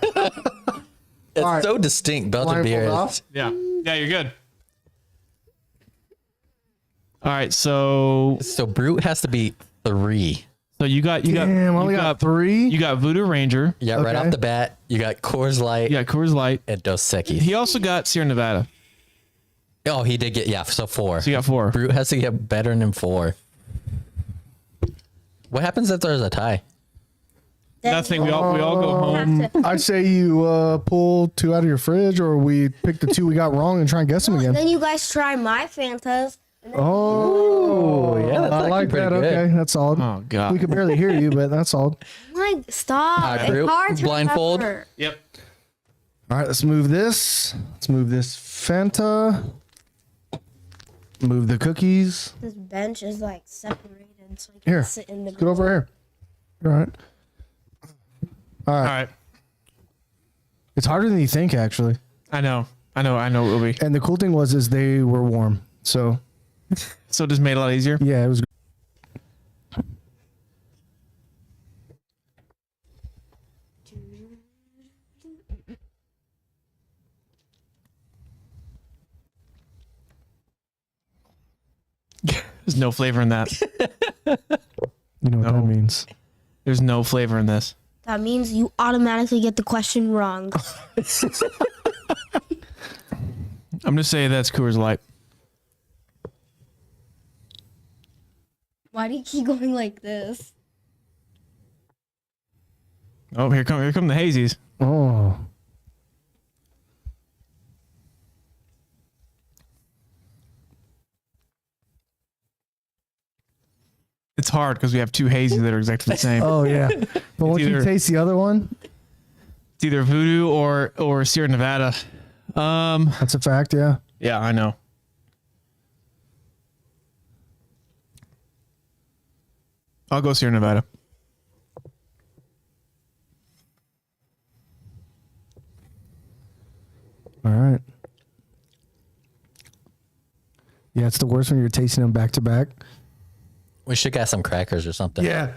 Speaker 1: All right.
Speaker 4: so distinct. Belgian beer
Speaker 1: Blindfold
Speaker 4: is.
Speaker 1: off.
Speaker 2: Yeah, you're good. All right, so
Speaker 4: So Brute has to be 3.
Speaker 2: you got
Speaker 1: Damn, I only got 3.
Speaker 2: You got Voodoo Ranger.
Speaker 4: Yeah, right
Speaker 1: Okay.
Speaker 4: off the bat, you got Coors Light
Speaker 2: You got Coors Light.
Speaker 4: and Dos Equis.
Speaker 2: He also got Sierra Nevada.
Speaker 4: Oh, he did get, so 4.
Speaker 2: So you got 4.
Speaker 4: Brute has to get better than 4. What happens if there's a tie?
Speaker 2: Nothing. We all go home.
Speaker 1: I say you pull 2 out of your fridge, or we pick the 2 we got wrong and try and guess them again.
Speaker 3: Then you guys try my Fantas.
Speaker 1: Oh,
Speaker 4: yeah, that's
Speaker 1: I
Speaker 4: actually
Speaker 1: like
Speaker 4: pretty
Speaker 1: that.
Speaker 4: good.
Speaker 1: Okay, that's solid.
Speaker 2: Oh God.
Speaker 1: We could barely hear you, but that's solid.
Speaker 3: Like, stop.
Speaker 4: All right,
Speaker 3: It's
Speaker 4: Brute,
Speaker 3: hard to
Speaker 4: blindfold.
Speaker 3: remember.
Speaker 2: Yep.
Speaker 1: All right, let's move this. Let's move this Fanta. Move the cookies.
Speaker 3: This bench is like separated, so I can
Speaker 1: Here,
Speaker 3: sit in the.
Speaker 1: get over here. All right. All
Speaker 2: All
Speaker 1: right.
Speaker 2: right.
Speaker 1: It's harder than you think, actually.
Speaker 2: I know. It will be.
Speaker 1: And the cool thing is they were warm. So
Speaker 2: So it just made it a lot easier.
Speaker 1: yeah, it was.
Speaker 2: There's no flavor in that.
Speaker 1: You know what
Speaker 2: No.
Speaker 1: that means.
Speaker 2: There's no flavor in this.
Speaker 3: That means you automatically get the question wrong.
Speaker 2: I'm gonna say that's Coors Light.
Speaker 3: Why do you keep going like this?
Speaker 2: Oh, here come the hazies.
Speaker 1: Oh.
Speaker 2: It's hard because we have 2 hazies that are exactly the same.
Speaker 1: Oh yeah. But once you
Speaker 2: either-
Speaker 1: taste the other one,
Speaker 2: It's either Voodoo or Sierra Nevada.
Speaker 1: that's a fact. Yeah.
Speaker 2: Yeah, I know. I'll go Sierra Nevada.
Speaker 1: All right. Yeah, it's the worst when you're tasting them back to back.
Speaker 4: We should get some crackers or something.
Speaker 1: Yeah.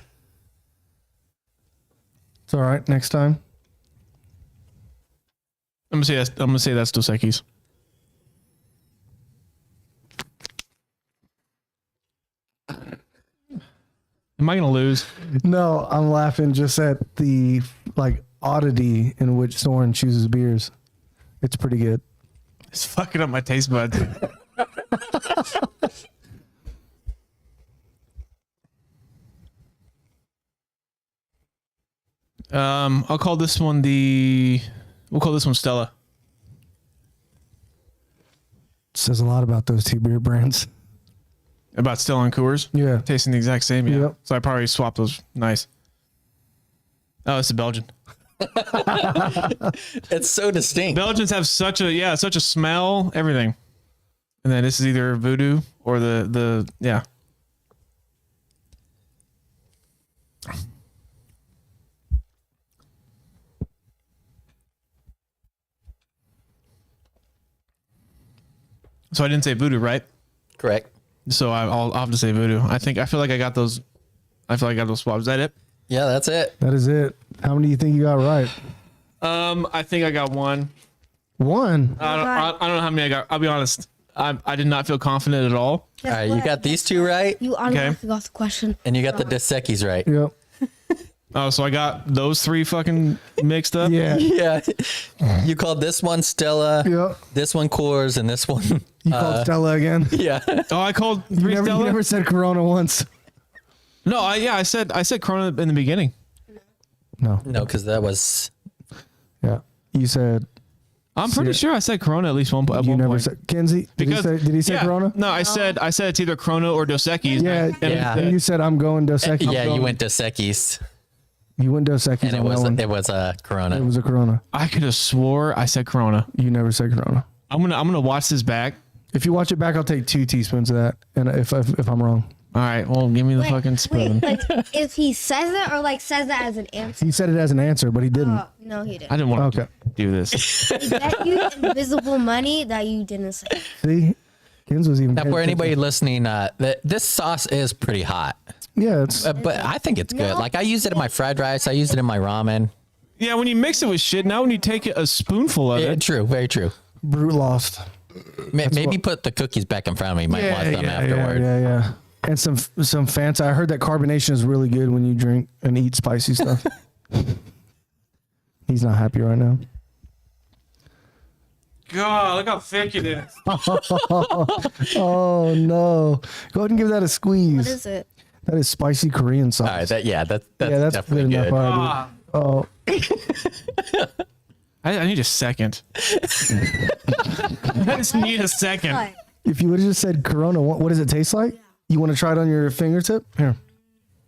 Speaker 1: It's all right. Next time.
Speaker 2: I'm gonna say that's Dos Equis. Am I gonna lose?
Speaker 1: No, I'm laughing just at the oddity in which Soren chooses beers. It's pretty good.
Speaker 2: It's fucking up my taste buds. I'll call this one we'll call this one Stella.
Speaker 1: Says a lot about those 2 beer brands.
Speaker 2: About Stella and Coors.
Speaker 1: Yeah.
Speaker 2: Tasting the exact same, yeah.
Speaker 1: Yep.
Speaker 2: So I probably swapped those. Nice. Oh, it's a Belgian.
Speaker 4: It's so distinct.
Speaker 2: Belgians have such a smell, everything. And then this is either Voodoo or the yeah. So I didn't say Voodoo, right?
Speaker 4: Correct.
Speaker 2: So I'll have to say Voodoo. I feel like I got those. I feel like I got those swaps. Is that it?
Speaker 4: Yeah, that's it.
Speaker 1: That is it. How many do you think you got right?
Speaker 2: I think I got one.
Speaker 1: 1.
Speaker 2: I don't know how many I got. I'll be honest. I did not feel confident at all.
Speaker 3: Guess
Speaker 4: All right, you
Speaker 3: what?
Speaker 4: got these 2 right,
Speaker 3: You automatically got the question.
Speaker 4: and you got the Dos Equis right.
Speaker 1: Yep.
Speaker 2: Oh, so I got those 3 fucking mixed up.
Speaker 1: Yeah.
Speaker 4: Yeah. You called this one Stella,
Speaker 1: Yep.
Speaker 4: this one Coors, and this one
Speaker 1: You called Stella again?
Speaker 4: Yeah.
Speaker 2: Oh, I called
Speaker 1: You
Speaker 2: three
Speaker 1: never, you
Speaker 2: Stella?
Speaker 1: never said Corona once.
Speaker 2: No, I said Corona in the beginning.
Speaker 1: No.
Speaker 4: No, because that was.
Speaker 1: Yeah. You said
Speaker 2: I'm pretty sure I said Corona at least at
Speaker 1: you
Speaker 2: one
Speaker 1: never
Speaker 2: point.
Speaker 1: said Kenzie. Did he say
Speaker 2: yeah,
Speaker 1: Corona?
Speaker 2: No, I said it's either Corona or Dos Equis.
Speaker 1: Yeah.
Speaker 4: Yeah.
Speaker 1: And you said I'm going Dos Equis.
Speaker 4: Yeah, you went to Secchi's,
Speaker 1: You went Dos Equis
Speaker 4: and
Speaker 1: on that one.
Speaker 4: it was a Corona.
Speaker 1: It was a Corona.
Speaker 2: I could have swore I said Corona.
Speaker 1: You never said Corona.
Speaker 2: I'm gonna watch this back.
Speaker 1: If you watch it back, I'll take 2 teaspoons of that. And if I'm wrong,
Speaker 2: All right, well, give me the fucking spoon.
Speaker 3: Wait, like if he says it or like says that as an answer.
Speaker 1: he said it as an answer, but he didn't.
Speaker 3: Oh, no, he didn't.
Speaker 2: I didn't want
Speaker 1: Okay.
Speaker 2: to do this.
Speaker 3: I bet you invisible money that you didn't say.
Speaker 1: See, Kins was even.
Speaker 4: Now,
Speaker 1: paying
Speaker 4: for anybody
Speaker 1: attention.
Speaker 4: listening, this sauce is pretty hot,
Speaker 1: Yeah, it's
Speaker 4: but I think it's good.
Speaker 3: No.
Speaker 4: Like I use it in my fried rice. I use it in my ramen.
Speaker 2: Yeah, when you mix it with shit, now when you take a spoonful of
Speaker 4: Yeah,
Speaker 2: it,
Speaker 4: true, very true.
Speaker 1: Brute lost.
Speaker 4: Maybe put the cookies back in front of me. Might want them
Speaker 1: yeah,
Speaker 4: afterward.
Speaker 1: yeah. And some Fanta. I heard that carbonation is really good when you drink and eat spicy stuff. He's not happy right now.
Speaker 2: God, look how thick it is.
Speaker 1: Oh no! Go ahead and give that a squeeze.
Speaker 3: What is it?
Speaker 1: That is spicy Korean sauce.
Speaker 4: All right, that's
Speaker 1: yeah, that's
Speaker 4: definitely
Speaker 1: good enough.
Speaker 4: good.
Speaker 1: All right, dude. Oh,
Speaker 2: I need a second. I just need a second.
Speaker 3: What?
Speaker 1: if you would have just said Corona, what does it taste like? You want to try it on your fingertip? Here.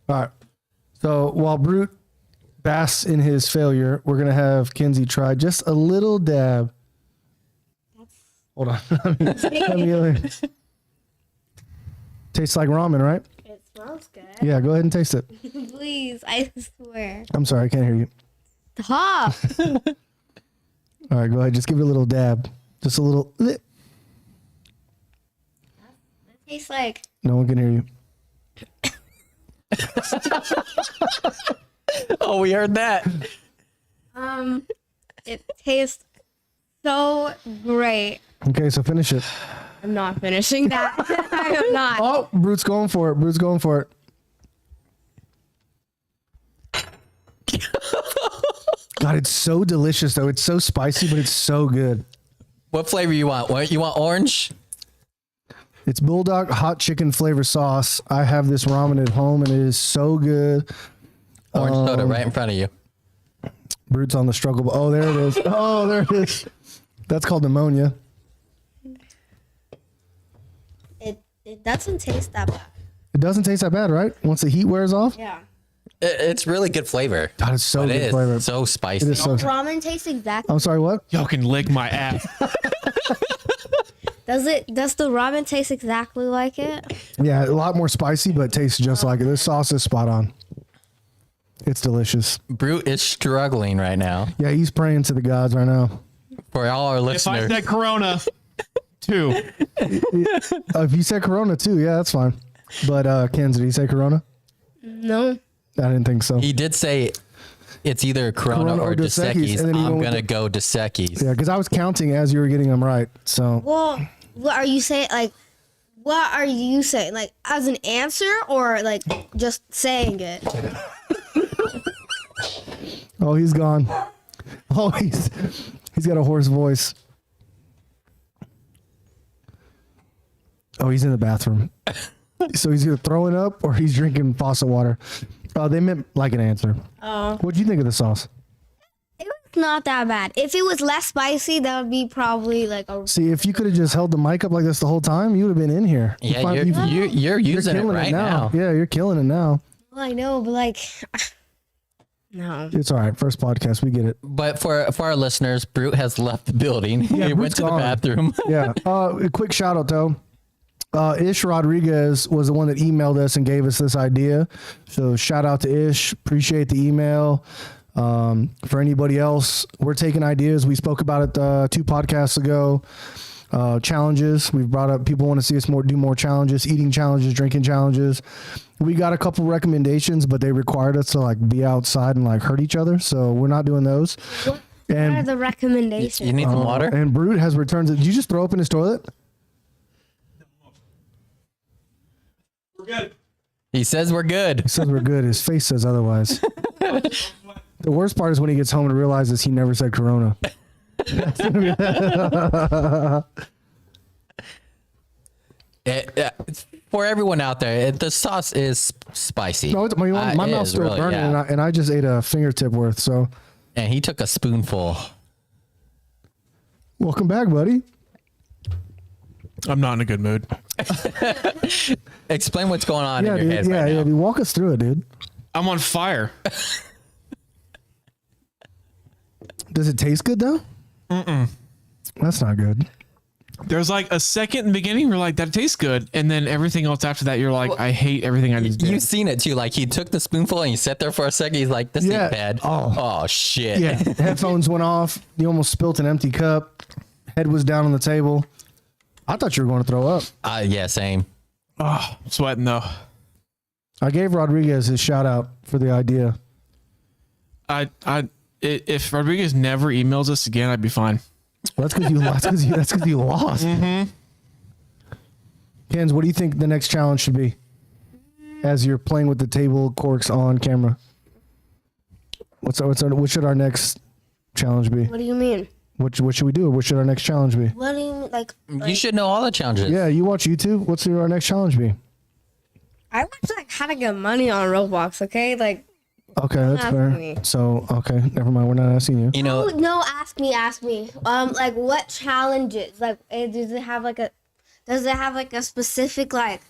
Speaker 1: All right. So while Brute basks in his failure, we're gonna have Kinsey try just a little dab. Hold on. Tastes like ramen, right?
Speaker 3: It smells good.
Speaker 1: Yeah, go ahead and taste it.
Speaker 3: Please, I swear.
Speaker 1: I'm sorry, I can't hear you.
Speaker 3: Stop.
Speaker 1: All right, go ahead. Just give it a little dab. Just a little.
Speaker 3: It tastes like
Speaker 1: No one can hear you.
Speaker 4: Oh, we heard that.
Speaker 3: it tastes so great.
Speaker 1: Okay, so finish it.
Speaker 3: I'm not finishing that. I am not.
Speaker 1: Oh, Brute's going for it. Brute's going for it. God, it's so delicious though. It's so spicy, but it's so good.
Speaker 4: What flavor you want? You want orange?
Speaker 1: It's Bulldog hot chicken flavor sauce. I have this ramen at home and it is so good.
Speaker 4: Orange soda right in front of you.
Speaker 1: Brute's on the struggle. Oh, there it is. Oh, there it is. That's called pneumonia.
Speaker 3: It doesn't taste that bad.
Speaker 1: It doesn't taste that bad, right? Once the heat wears off.
Speaker 3: Yeah.
Speaker 4: It's really good flavor.
Speaker 1: God, it's so
Speaker 4: But
Speaker 1: good
Speaker 4: it is
Speaker 1: flavor.
Speaker 4: so spicy.
Speaker 1: It is so.
Speaker 3: Ramen tastes exactly.
Speaker 1: I'm sorry, what?
Speaker 2: Y'all can lick my ass.
Speaker 3: Does the ramen taste exactly like it?
Speaker 1: Yeah, a lot more spicy, but it tastes just like it. This sauce is spot on. It's delicious.
Speaker 4: Brute is struggling right now.
Speaker 1: Yeah, he's praying to the gods right now.
Speaker 4: For all our
Speaker 2: If I
Speaker 4: listeners,
Speaker 2: said Corona, 2.
Speaker 1: If you said Corona too, yeah, that's fine. But Kenzie, did he say Corona?
Speaker 3: No.
Speaker 1: I didn't think so.
Speaker 4: he did say it's either Corona or Dos
Speaker 1: Equis,
Speaker 4: Equis.
Speaker 1: and then he
Speaker 4: I'm
Speaker 1: went with
Speaker 4: gonna
Speaker 1: the-
Speaker 4: go Dos Equis.
Speaker 1: Yeah, because I was counting as you were getting them right. So
Speaker 3: Well, what are you saying? Like, what are you saying? Like, as an answer or like just saying it?
Speaker 1: oh, he's gone. Oh, he's got a hoarse voice. Oh, he's in the bathroom. So he's either throwing up or he's drinking faucet water. They meant like an answer.
Speaker 3: Oh.
Speaker 1: What'd you think of the sauce?
Speaker 3: It was not that bad. If it was less spicy, that would be probably like a.
Speaker 1: See, if you could have just held the mic up like this the whole time, you would have been in here.
Speaker 4: Yeah,
Speaker 1: You're
Speaker 4: you're using it
Speaker 1: killing
Speaker 4: right now.
Speaker 1: Yeah, you're killing it now.
Speaker 3: Well, I know, but like, no.
Speaker 1: It's all right. First podcast, we get it.
Speaker 4: But for our listeners, Brute has left the building.
Speaker 1: Yeah,
Speaker 4: he went
Speaker 1: Brute's
Speaker 4: to the
Speaker 1: gone.
Speaker 4: bathroom.
Speaker 1: Yeah. A quick shout out though. Ish Rodriguez was the one that emailed us and gave us this idea. So shout out to Ish. Appreciate the email. For anybody else, we're taking ideas. We spoke about it 2 podcasts ago. Challenges. We've brought up people want to see us do more challenges, eating challenges, drinking challenges. We got a couple recommendations, but they required us to like be outside and like hurt each other. So we're not doing those.
Speaker 3: What are
Speaker 1: And
Speaker 3: the recommendations?
Speaker 4: You need some water?
Speaker 1: and Brute has returned. Did you just throw up in his toilet?
Speaker 2: We're good.
Speaker 4: He says we're good.
Speaker 1: He says we're good. His face says otherwise. The worst part is when he gets home and realizes he never said Corona.
Speaker 4: It's for everyone out there, the sauce is spicy.
Speaker 1: No, my
Speaker 4: It
Speaker 1: mouth's
Speaker 4: is
Speaker 1: still
Speaker 4: really,
Speaker 1: burning,
Speaker 4: yeah.
Speaker 1: and I just ate a fingertip worth. So,
Speaker 4: And he took a spoonful.
Speaker 1: welcome back, buddy.
Speaker 2: I'm not in a good mood.
Speaker 4: Explain what's going on
Speaker 1: Yeah,
Speaker 4: in your
Speaker 1: dude.
Speaker 4: head
Speaker 1: Yeah,
Speaker 4: right
Speaker 1: yeah.
Speaker 4: now.
Speaker 1: Dude, walk us through it, dude.
Speaker 2: I'm on fire.
Speaker 1: Does it taste good though? That's not good.
Speaker 2: There's like a second in the beginning where like that tastes good, and then everything else after that you're like, I hate everything I just did.
Speaker 4: You've seen it too. Like he took the spoonful and he sat there for a second. He's like, "This
Speaker 1: Yeah.
Speaker 4: ain't bad."
Speaker 1: Oh.
Speaker 4: Oh shit.
Speaker 1: Yeah, headphones went off. You almost spilt an empty cup. Head was down on the table. I thought you were going to throw up.
Speaker 4: Yeah. Same.
Speaker 2: Oh, I'm sweating though.
Speaker 1: I gave Rodriguez his shout out for the idea.
Speaker 2: If Rodriguez never emails us again, I'd be fine.
Speaker 1: Well, that's because you lost.
Speaker 2: Mm-hmm.
Speaker 1: Kens, what do you think the next challenge should be? As you're playing with the table corks on camera, what should our next challenge be?
Speaker 3: What do you mean?
Speaker 1: What should we do? What should our next challenge be?
Speaker 3: What do you mean? Like
Speaker 4: You should know all the challenges.
Speaker 1: Yeah, you watch YouTube. What's our next challenge be?
Speaker 3: I watch like how to get money on Roblox. Okay, like
Speaker 1: Okay, that's
Speaker 3: Ask
Speaker 1: fair.
Speaker 3: me.
Speaker 1: So, okay, never mind. We're not asking you.
Speaker 4: You know,
Speaker 3: no, ask me. Like what challenges? Like, does it have like a specific like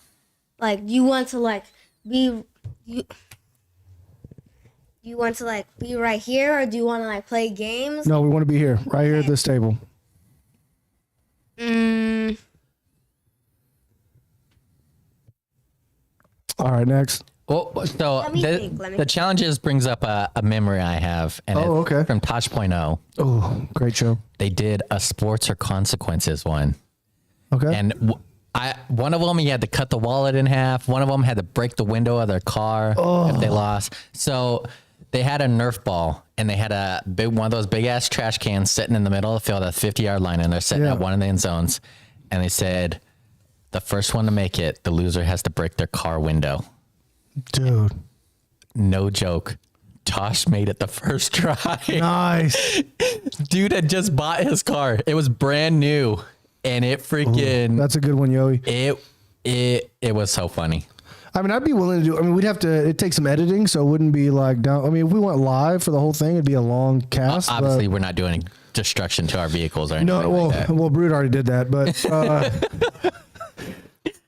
Speaker 3: you want to like be you want to like be right here, or do you want to like play games?
Speaker 1: No, we want to be here, right here at this table. All right, next.
Speaker 4: well, so
Speaker 3: Let me
Speaker 4: the,
Speaker 3: think, let me
Speaker 4: the
Speaker 3: think.
Speaker 4: challenges brings up a memory I have. And
Speaker 1: Oh,
Speaker 4: it's
Speaker 1: okay.
Speaker 4: From Touch.0.
Speaker 1: Oh, great show.
Speaker 4: They did a sports or consequences one.
Speaker 1: Okay.
Speaker 4: And one of them, you had to cut the wallet in half. One of them had to break the window of their car if they lost. So they had a Nerf ball, and they had one of those big ass trash cans sitting in the middle of the field at the 50-yard line, and they're sitting
Speaker 1: Yeah.
Speaker 4: at one of the end zones. And they said, the first one to make it, the loser has to break their car window.
Speaker 1: Dude.
Speaker 4: No joke. Tosh made it the first try.
Speaker 1: Nice.
Speaker 4: Dude had just bought his car. It was brand new, and it freaking
Speaker 1: That's a good one, Yoey.
Speaker 4: it was so funny.
Speaker 1: I mean, I'd be willing to do. I mean, we'd have to. It'd take some editing, so it wouldn't be like down. I mean, if we went live for the whole thing, it'd be a long cast.
Speaker 4: Obviously,
Speaker 1: but,
Speaker 4: we're not doing destruction to our vehicles or anything
Speaker 1: no. Well,
Speaker 4: like that.
Speaker 1: well, Brood already did that, but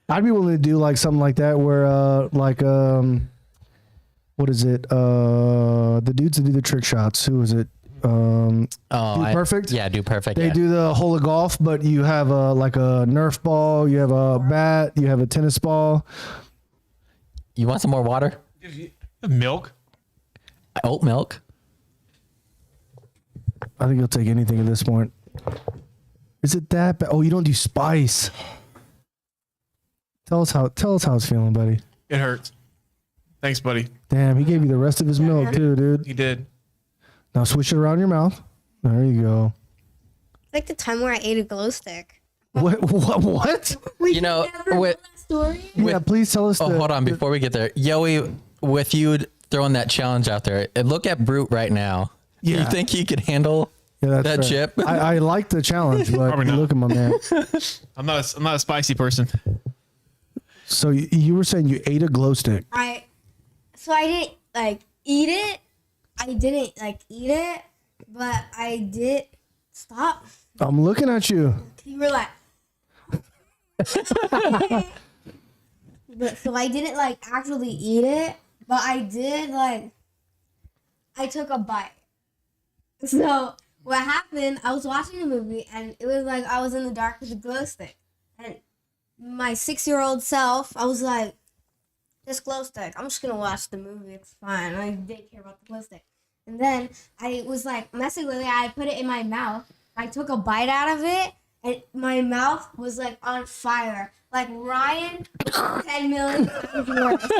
Speaker 1: I'd be willing to do like something like that, where what is it? The dudes that do the trick shots. Who is it? Dude Perfect?
Speaker 4: Yeah, do perfect.
Speaker 1: They
Speaker 4: yeah.
Speaker 1: do the whole of golf, but you have like a Nerf ball, you have a bat, you have a tennis ball.
Speaker 4: You want some more water?
Speaker 2: Milk.
Speaker 4: Oat milk.
Speaker 1: I think you'll take anything at this point. Is it that bad? Oh, you don't do spice. Tell us how it's feeling, buddy.
Speaker 2: It hurts. Thanks, buddy.
Speaker 1: Damn, he gave you the rest of his milk too, dude.
Speaker 2: You did.
Speaker 1: Now swish it around your mouth. There you go.
Speaker 3: It's like the time where I ate a glow stick.
Speaker 1: What?
Speaker 4: You know, with
Speaker 3: Story.
Speaker 1: Yeah, please tell us.
Speaker 4: hold on before we get there, Yoey, with you throwing that challenge out there, and look at Brute right now.
Speaker 1: Yeah.
Speaker 4: You think he could handle
Speaker 1: Yeah, that's
Speaker 4: that
Speaker 1: fair.
Speaker 4: chip?
Speaker 1: I like the challenge, but
Speaker 2: Probably not.
Speaker 1: look at my man.
Speaker 2: I'm not a spicy person.
Speaker 1: So you were saying you ate a glow stick.
Speaker 3: I didn't like eat it. I didn't like eat it, but I did stop.
Speaker 1: I'm looking at you.
Speaker 3: You were like, but so I didn't like actually eat it, but I did like I took a bite. So what happened? I was watching a movie and it was like I was in the dark with a glow stick, and my 6-year-old self, I was like, this glow stick, I'm just gonna watch the movie. It's fine. I didn't care about the glow stick. And then I was like messing with it. I put it in my mouth. I took a bite out of it, and my mouth was like on fire. Like Ryan, 10 million times worse.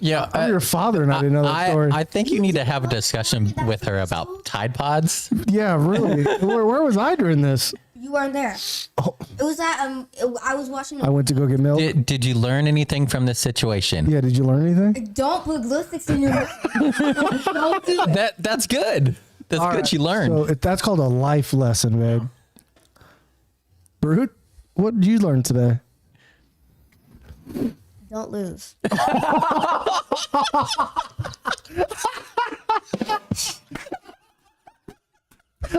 Speaker 4: Yeah,
Speaker 1: I'm your father, and I didn't know that story.
Speaker 4: I think you need to have a discussion with her about Tide Pods.
Speaker 1: Yeah, really. Where was I during this?
Speaker 3: You weren't there.
Speaker 1: Oh.
Speaker 3: It was at I was watching.
Speaker 1: I went to go get milk.
Speaker 4: Did you learn anything from this situation?
Speaker 1: Yeah, did you learn anything?
Speaker 3: Don't put glow sticks in your mouth. Don't do it.
Speaker 4: That's good. That's
Speaker 1: All
Speaker 4: good.
Speaker 1: right,
Speaker 4: She learned.
Speaker 1: So that's called a life lesson, babe. Brute? What did you learn today?
Speaker 3: Don't lose.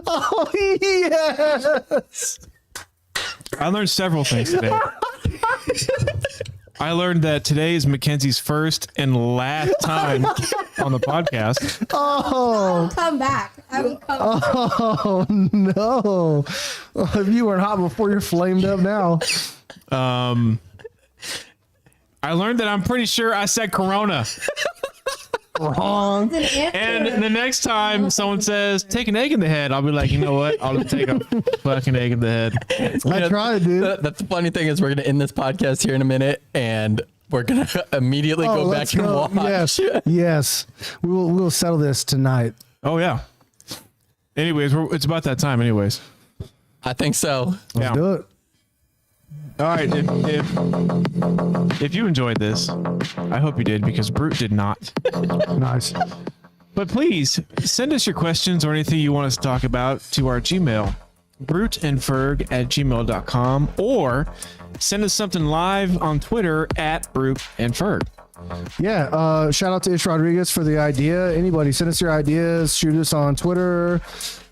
Speaker 1: Oh yes.
Speaker 2: I learned several things today. I learned that today is Mackenzie's first and last time on the podcast.
Speaker 1: Oh.
Speaker 3: Come back. I will come.
Speaker 1: Oh no. If you weren't hot before, you're flamed up now.
Speaker 2: I learned that I'm pretty sure I said Corona.
Speaker 1: Wrong.
Speaker 2: And the next time someone says, take an egg in the head, I'll be like, you know what? I'll just take a fucking egg in the head.
Speaker 1: I tried, dude.
Speaker 4: That's the funny thing is we're gonna end this podcast here in a minute, and we're gonna immediately go back
Speaker 1: let's
Speaker 4: and
Speaker 1: go.
Speaker 4: watch.
Speaker 1: Yes. Yes. We'll settle this tonight.
Speaker 2: Oh, yeah. Anyways, it's about that time anyways.
Speaker 4: I think so.
Speaker 1: Let's do it.
Speaker 2: All right. If you enjoyed this, I hope you did, because Brute did not.
Speaker 1: Nice.
Speaker 2: But please send us your questions or anything you want us to talk about to our Gmail, bruteandferg@gmail.com, or send us something live on Twitter @bruteandferg.
Speaker 1: Yeah. Shout out to Ish Rodriguez for the idea. Anybody, send us your ideas. Shoot us on Twitter.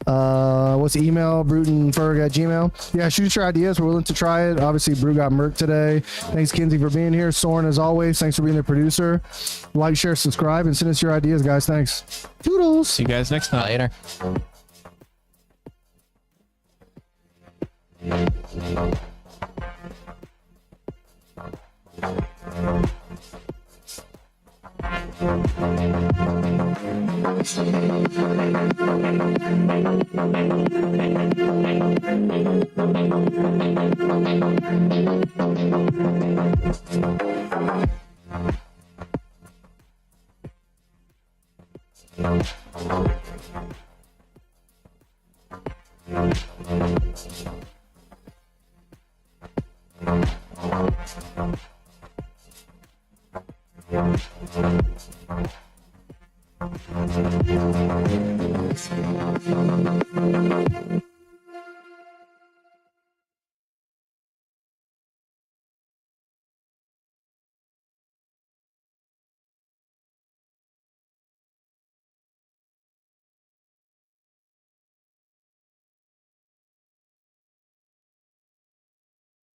Speaker 1: What's the email? bruteandferg@gmail. Yeah, shoot us your ideas. We're willing to try it. Obviously, Brew got murked today. Thanks, Kinsey, for being here. Soren, as always, thanks for being the producer. Like, share, subscribe, and send us your ideas, guys. Thanks. Toodles.
Speaker 2: See you guys next time.
Speaker 4: Later.
Speaker 5: Thank you.